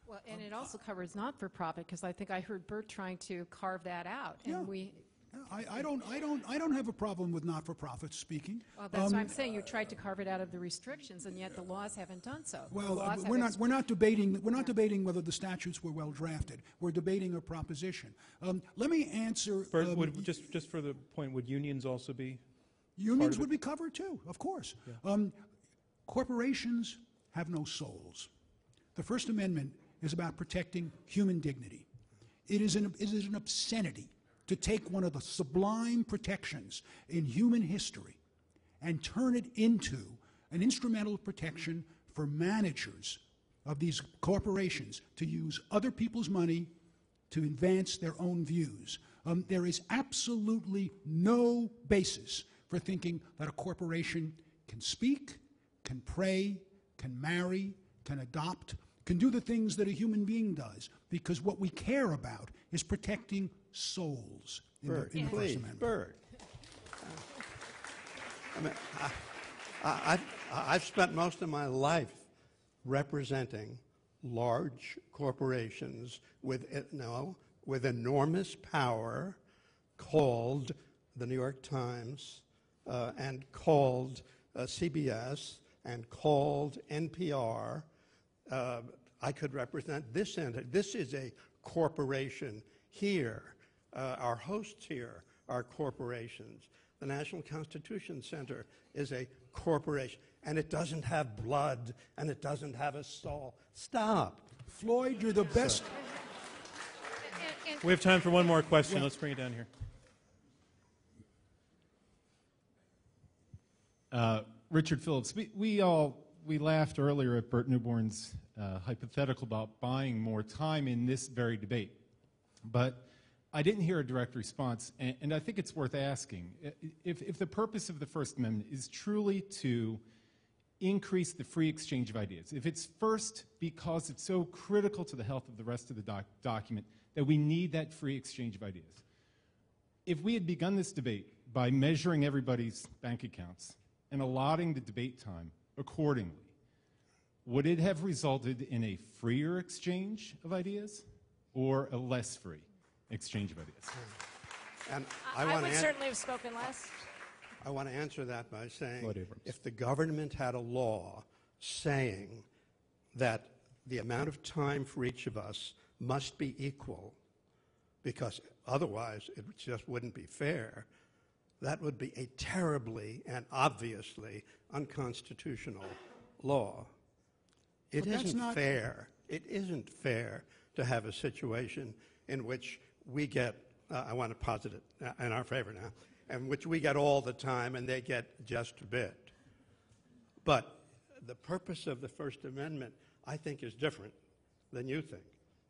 Speaker 5: Well, and it also covers not-for-profit, because I think I heard Bert trying to carve that out, and
Speaker 6: I don't have a problem with not-for-profit speaking.
Speaker 5: Well, that's what I'm saying. You tried to carve it out of the restrictions, and yet the laws haven't done so.
Speaker 6: Well, we're not debating whether the statutes were well drafted. We're debating a proposition. Let me answer.
Speaker 1: Just for the point, would unions also be?
Speaker 6: Unions would be covered too, of course. Yeah. Corporations have no souls. The First Amendment is about protecting human dignity. It is an obscenity to take one of the sublime protections in human history and turn it into an instrumental protection for managers of these corporations to use other people's money to advance their own views. There is absolutely no basis for thinking that a corporation can speak, can pray, can marry, can adopt, can do the things that a human being does, because what we care about is protecting souls in the First Amendment.
Speaker 4: Bert. I've spent most of my life representing large corporations with enormous power, called the New York Times, and called CBS, and called NPR. I could represent this entity. This is a corporation here. Our hosts here are corporations. The National Constitution Center is a corporation, and it doesn't have blood, and it doesn't have a soul. Stop.
Speaker 6: Floyd, you're the best.
Speaker 1: We have time for one more question. Yeah. Let's bring it down here.
Speaker 11: Richard Phillips, we laughed earlier at Bert Newborn's hypothetical about buying more time in this very debate. But I didn't hear a direct response, and I think it's worth asking. If the purpose of the First Amendment is truly to increase the free exchange of ideas, if it's first because it's so critical to the health of the rest of the document that we need that free exchange of ideas, if we had begun this debate by measuring everybody's bank accounts and allotting the debate time accordingly, would it have resulted in a freer exchange of ideas or a less free exchange of ideas?
Speaker 7: And I would certainly have spoken less.
Speaker 4: I want to answer that by saying, if the government had a law saying that the amount of time for each of us must be equal, because otherwise it just wouldn't be fair, that would be a terribly and obviously unconstitutional law. It isn't fair. It isn't fair to have a situation in which we get, I want to posit it in our favor now, in which we get all the time and they get just a bit. But the purpose of the First Amendment, I think, is different than you think.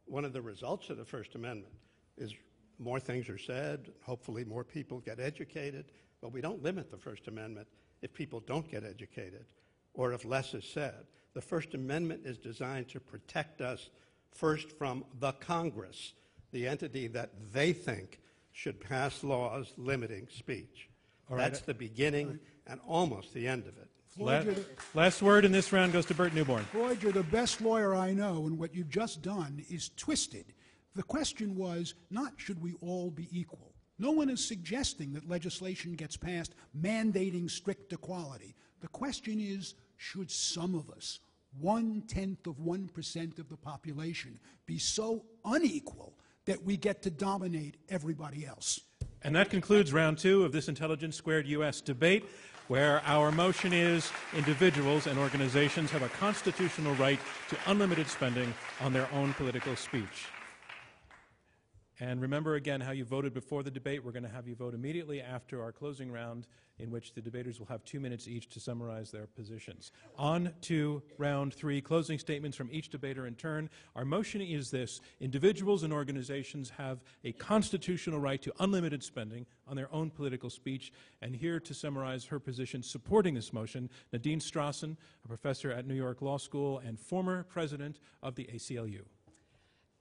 Speaker 4: One of the results of the First Amendment is more things are said, hopefully more people get educated, but we don't limit the First Amendment if people don't get educated or if less is said. The First Amendment is designed to protect us first from the Congress, the entity that they think should pass laws limiting speech. That's the beginning and almost the end of it.
Speaker 6: Floyd,
Speaker 1: Last word in this round goes to Bert Newborn.
Speaker 6: Floyd, you're the best lawyer I know, and what you've just done is twisted. The question was not should we all be equal. No one is suggesting that legislation gets passed mandating strict equality. The question is, should some of us, 0.1% of the population, be so unequal that we get to dominate everybody else?
Speaker 1: And that concludes round 2 of this Intelligence Squared U.S. debate, where our motion is individuals and organizations have a constitutional right to unlimited spending on their own political speech. And remember again how you voted before the debate. We're going to have you vote immediately after our closing round, in which the debaters will have 2 minutes each to summarize their positions. On to round 3, closing statements from each debater in turn. Our motion is this: individuals and organizations have a constitutional right to unlimited spending on their own political speech. And here to summarize her position supporting this motion, Nadine Strassen, a professor at New York Law School and former president of the ACLU.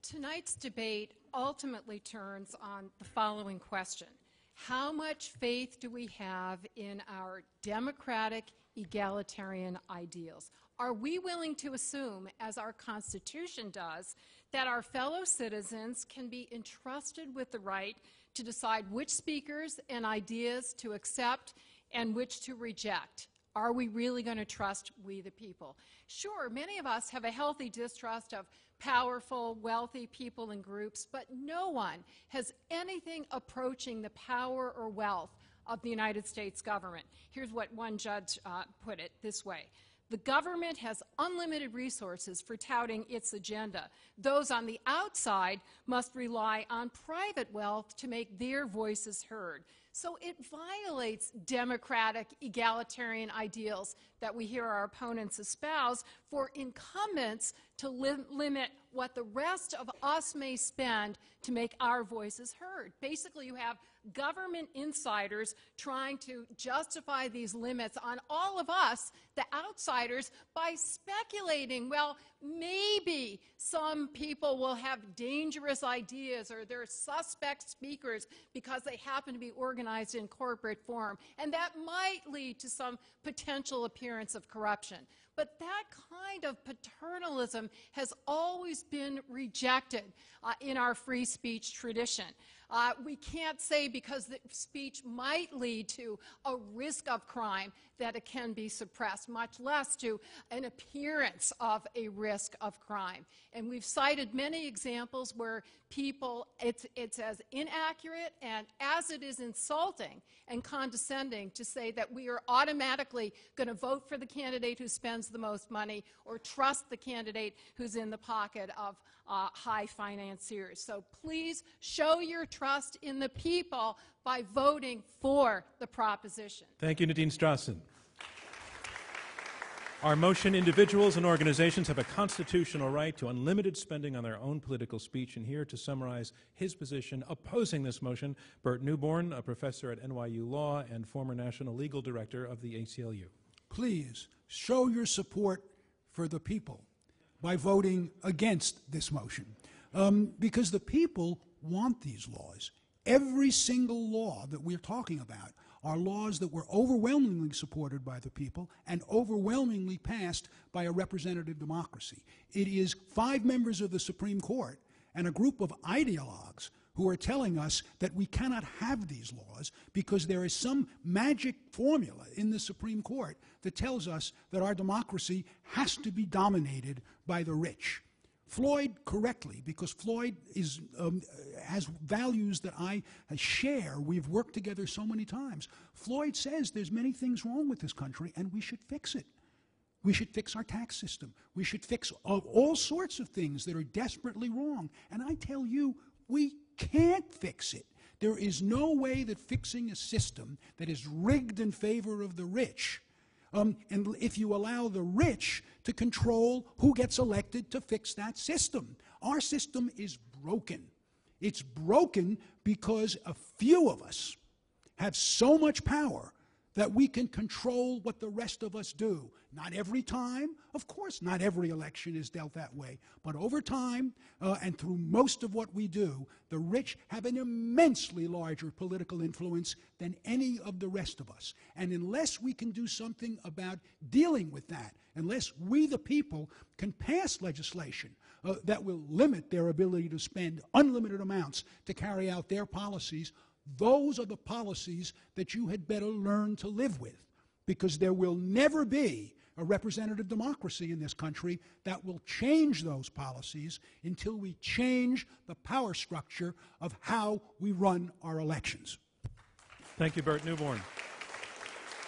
Speaker 5: Tonight's debate ultimately turns on the following question: how much faith do we have in our democratic, egalitarian ideals? Are we willing to assume, as our Constitution does, that our fellow citizens can be entrusted with the right to decide which speakers and ideas to accept and which to reject? Are we really going to trust we the people? Sure, many of us have a healthy distrust of powerful, wealthy people and groups, but no one has anything approaching the power or wealth of the United States government. Here's what one judge put it this way: the government has unlimited resources for touting its agenda. Those on the outside must rely on private wealth to make their voices heard. So it violates democratic, egalitarian ideals that we hear our opponents espouse for incumbents to limit what the rest of us may spend to make our voices heard. Basically, you have government insiders trying to justify these limits on all of us, the outsiders, by speculating, well, maybe some people will have dangerous ideas or they're suspect speakers because they happen to be organized in corporate form, and that might lead to some potential appearance of corruption. But that kind of paternalism has always been rejected in our free speech tradition. We can't say because the speech might lead to a risk of crime that it can be suppressed, much less to an appearance of a risk of crime. And we've cited many examples where people, it's as inaccurate and as it is insulting and condescending to say that we are automatically going to vote for the candidate who spends the most money or trust the candidate who's in the pocket of high financiers. So please show your trust in the people by voting for the proposition.
Speaker 1: Thank you, Nadine Strassen. Our motion: individuals and organizations have a constitutional right to unlimited spending on their own political speech. And here to summarize his position opposing this motion, Bert Newborn, a professor at NYU Law and former national legal director of the ACLU.
Speaker 6: Please show your support for the people by voting against this motion, because the people want these laws. Every single law that we're talking about are laws that were overwhelmingly supported by the people and overwhelmingly passed by a representative democracy. It is 5 members of the Supreme Court and a group of ideologues who are telling us that we cannot have these laws because there is some magic formula in the Supreme Court that tells us that our democracy has to be dominated by the rich. Floyd correctly, because Floyd has values that I share. We've worked together so many times. Floyd says there's many things wrong with this country and we should fix it. We should fix our tax system. We should fix all sorts of things that are desperately wrong. And I tell you, we can't fix it. There is no way that fixing a system that is rigged in favor of the rich, and if you allow the rich to control who gets elected to fix that system. Our system is broken. It's broken because a few of us have so much power that we can control what the rest of us do. Not every time, of course, not every election is dealt that way, but over time and through most of what we do, the rich have an immensely larger political influence than any of the rest of us. And unless we can do something about dealing with that, unless we the people can pass legislation that will limit their ability to spend unlimited amounts to carry out their policies, those are the policies that you had better learn to live with, because there will never be a representative democracy in this country that will change those policies until we change the power structure of how we run our elections.
Speaker 1: Thank you, Bert Newborn.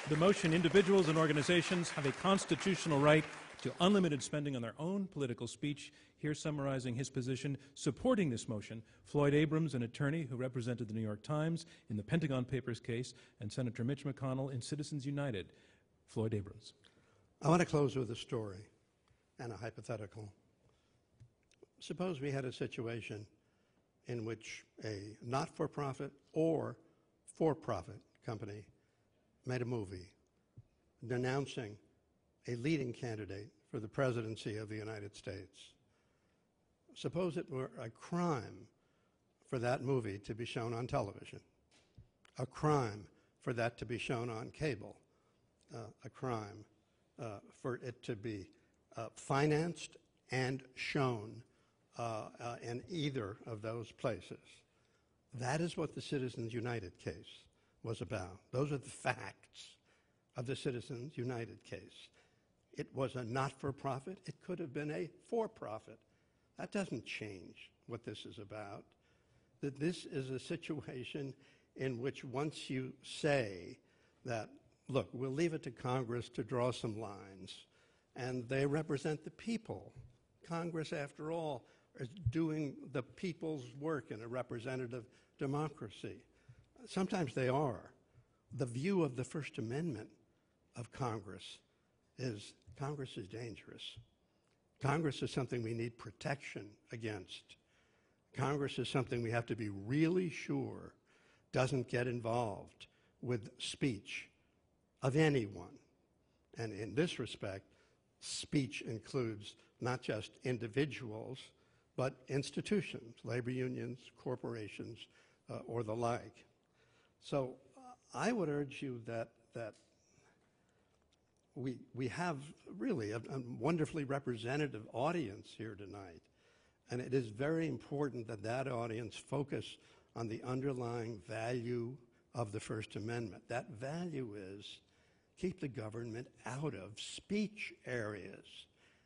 Speaker 1: The motion, individuals and organizations have a constitutional right to unlimited spending on their own political speech. Here summarizing his position supporting this motion, Floyd Abrams, an attorney who represented the New York Times in the Pentagon Papers case, and Senator Mitch McConnell in Citizens United. Floyd Abrams.
Speaker 4: I want to close with a story and a hypothetical. Suppose we had a situation in which a not-for-profit or for-profit company made a movie denouncing a leading candidate for the presidency of the United States. Suppose it were a crime for that movie to be shown on television, a crime for that to be shown on cable, a crime for it to be financed and shown in either of those places. That is what the Citizens United case was about. Those are the facts of the Citizens United case. It was a not-for-profit. It could have been a for-profit. That doesn't change what this is about. That this is a situation in which once you say that, look, we'll leave it to Congress to draw some lines, and they represent the people. Congress, after all, is doing the people's work in a representative democracy. Sometimes they are. The view of the First Amendment of Congress is dangerous. Congress is something we need protection against. Congress is something we have to be really sure doesn't get involved with speech of anyone. And in this respect, speech includes not just individuals, but institutions, labor unions, corporations, or the like. So I would urge you that we have really a wonderfully representative audience here tonight. And it is very important that that audience focus on the underlying value of the First Amendment. That value is keep the government out of speech areas.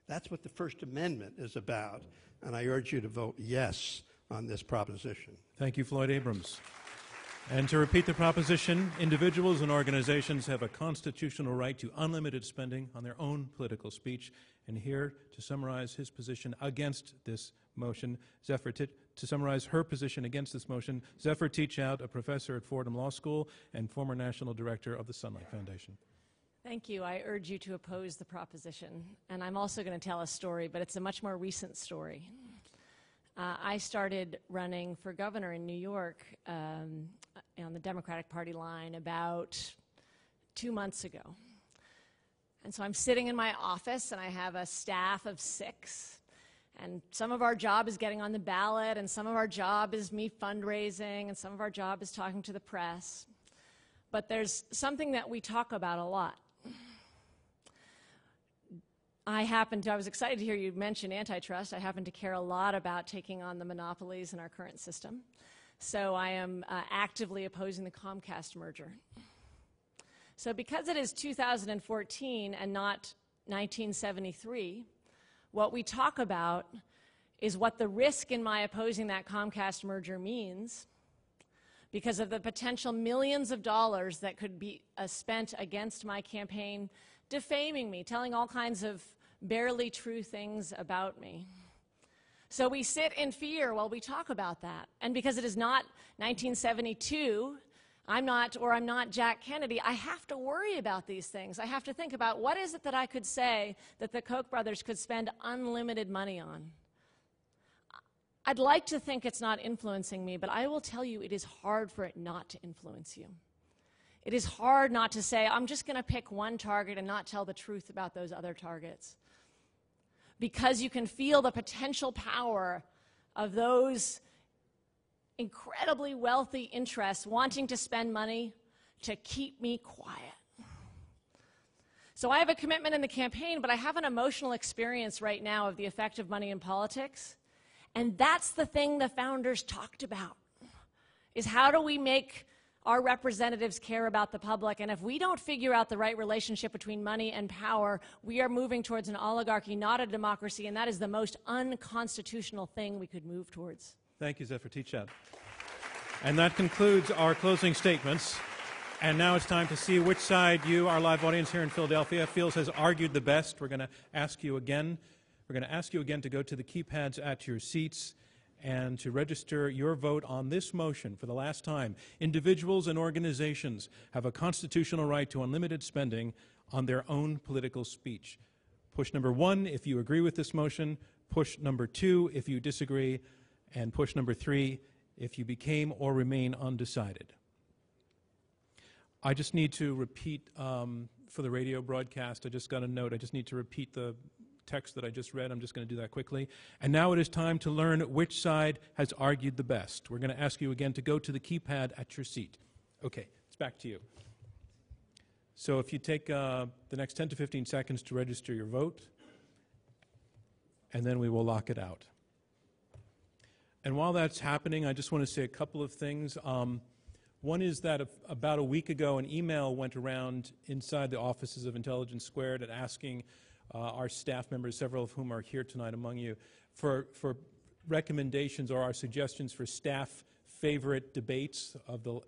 Speaker 4: That's what the First Amendment is about. And I urge you to vote yes on this proposition.
Speaker 1: Thank you, Floyd Abrams. And to repeat the proposition, individuals and organizations have a constitutional right to unlimited spending on their own political speech. And here to summarize his position against this motion, to summarize her position against this motion, Zephyr Teachout, a professor at Fordham Law School and former national director of the Sunlight Foundation.
Speaker 7: Thank you. I urge you to oppose the proposition. And I'm also going to tell a story, but it's a much more recent story. I started running for governor in New York on the Democratic Party line about 2 months ago. And so I'm sitting in my office, and I have a staff of 6. And some of our job is getting on the ballot, and some of our job is me fundraising, and some of our job is talking to the press. But there's something that we talk about a lot. I was excited to hear you mention antitrust. I happen to care a lot about taking on the monopolies in our current system. So I am actively opposing the Comcast merger. So because it is 2014 and not 1973, what we talk about is what the risk in my opposing that Comcast merger means because of the potential millions of dollars that could be spent against my campaign, defaming me, telling all kinds of barely true things about me. So we sit in fear while we talk about that. And because it is not 1972, I'm not Jack Kennedy, I have to worry about these things. I have to think about what is it that I could say that the Koch brothers could spend unlimited money on. I'd like to think it's not influencing me, but I will tell you it is hard for it not to influence you. It is hard not to say, I'm just going to pick one target and not tell the truth about those other targets. Because you can feel the potential power of those incredibly wealthy interests wanting to spend money to keep me quiet. So I have a commitment in the campaign, but I have an emotional experience right now of the effect of money in politics. And that's the thing the founders talked about, is how do we make our representatives care about the public? And if we don't figure out the right relationship between money and power, we are moving towards an oligarchy, not a democracy, and that is the most unconstitutional thing we could move towards.
Speaker 1: Thank you, Zephyr Teachout. And that concludes our closing statements. And now it's time to see which side you, our live audience here in Philadelphia, feels has argued the best. We're going to ask you again. We're going to ask you again to go to the keypads at your seats and to register your vote on this motion for the last time. Individuals and organizations have a constitutional right to unlimited spending on their own political speech. Push number 1 if you agree with this motion, push number 2 if you disagree, and push number 3 if you became or remain undecided. I just need to repeat for the radio broadcast, I just got a note, I just need to repeat the text that I just read. I'm just going to do that quickly. And now it is time to learn which side has argued the best. We're going to ask you again to go to the keypad at your seat. Okay, it's back to you. So if you take the next 10 to 15 seconds to register your vote, and then we will lock it out. And while that's happening, I just want to say a couple of things. One is that about a week ago, an email went around inside the offices of Intelligence Squared and asking our staff members, several of whom are here tonight among you, for recommendations or our suggestions for staff favorite debates of the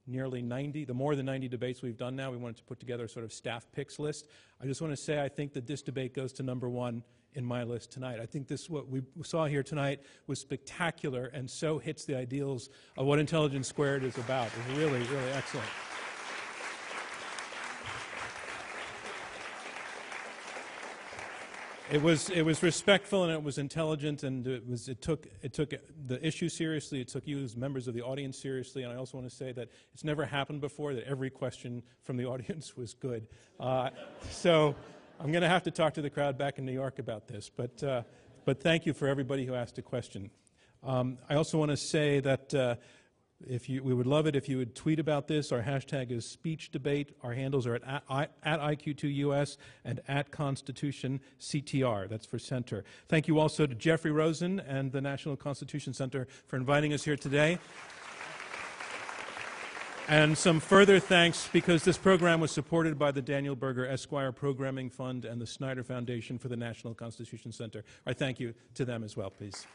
Speaker 1: more than 90 debates we've done now. We wanted to put together a sort of staff picks list. I just want to say I think that this debate goes to number 1 in my list tonight. I think what we saw here tonight was spectacular and so hits the ideals of what Intelligence Squared is about. It was really, really excellent. It was respectful and it was intelligent, and it took the issue seriously. It took you as members of the audience seriously, and I also want to say that it's never happened before that every question from the audience was good. So I'm going to have to talk to the crowd back in New York about this, but thank you for everybody who asked a question. I also want to say that we would love it if you would tweet about this. Our hashtag is SpeechDebate. Our handles are at IQ2US and at ConstitutionCTR. That's for Center. Thank you also to Jeffrey Rosen and the National Constitution Center for inviting us here today. And some further thanks, because this program was supported by the Daniel Berger Esquire Programming Fund and the Snyder Foundation for the National Constitution Center. Our thank you to them as well, please.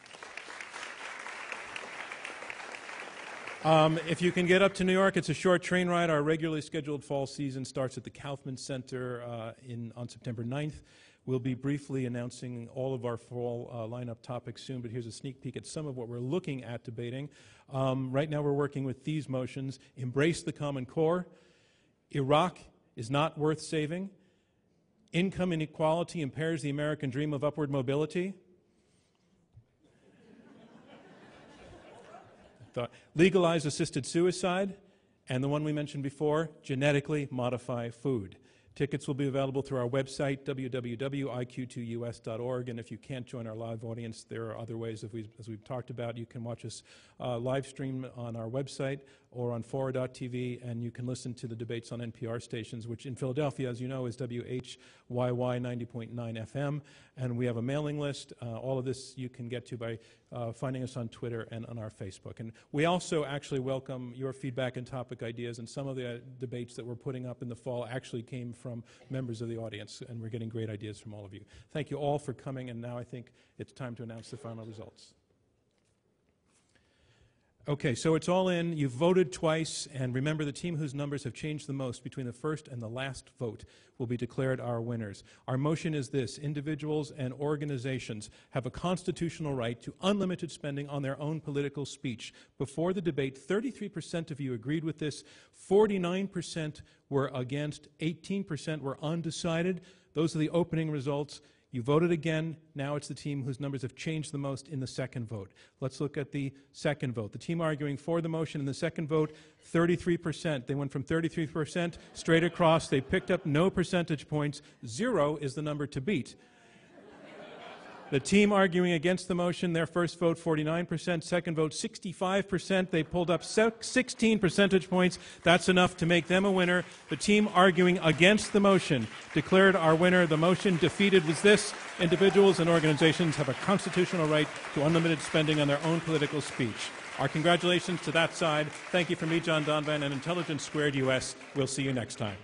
Speaker 1: If you can get up to New York, it's a short train ride. Our regularly scheduled fall season starts at the Kaufman Center on September 9th. We'll be briefly announcing all of our fall lineup topics soon, but here's a sneak peek at some of what we're looking at debating. Right now we're working with these motions: embrace the Common Core, Iraq is not worth saving, income inequality impairs the American dream of upward mobility, legalize assisted suicide, and the one we mentioned before, genetically modify food. Tickets will be available through our website, www.iq2us.org, and if you can't join our live audience, there are other ways, as we've talked about. You can watch us live stream on our website or on Fora.tv, and you can listen to the debates on NPR stations, which in Philadelphia, as you know, is WHYY 90.9 FM, and we have a mailing list. All of this you can get to by finding us on Twitter and on our Facebook. And we also actually welcome your feedback and topic ideas, and some of the debates that we're putting up in the fall actually came from members of the audience, and we're getting great ideas from all of you. Thank you all for coming, and now I think it's time to announce the final results. Okay, so it's all in. You've voted twice, and remember, the team whose numbers have changed the most between the first and the last vote will be declared our winners. Our motion is this: individuals and organizations have a constitutional right to unlimited spending on their own political speech. Before the debate, 33% of you agreed with this, 49% were against, 18% were undecided. Those are the opening results. You voted again. Now it's the team whose numbers have changed the most in the second vote. Let's look at the second vote. The team arguing for the motion in the second vote, 33%. They went from 33% straight across. They picked up no percentage points. 0 is the number to beat. The team arguing against the motion, their first vote 49%, second vote 65%. They pulled up 16 percentage points. That's enough to make them a winner. The team arguing against the motion declared our winner. The motion defeated was this: individuals and organizations have a constitutional right to unlimited spending on their own political speech. Our congratulations to that side. Thank you from me, John Donvan, and Intelligence Squared US. We'll see you next time.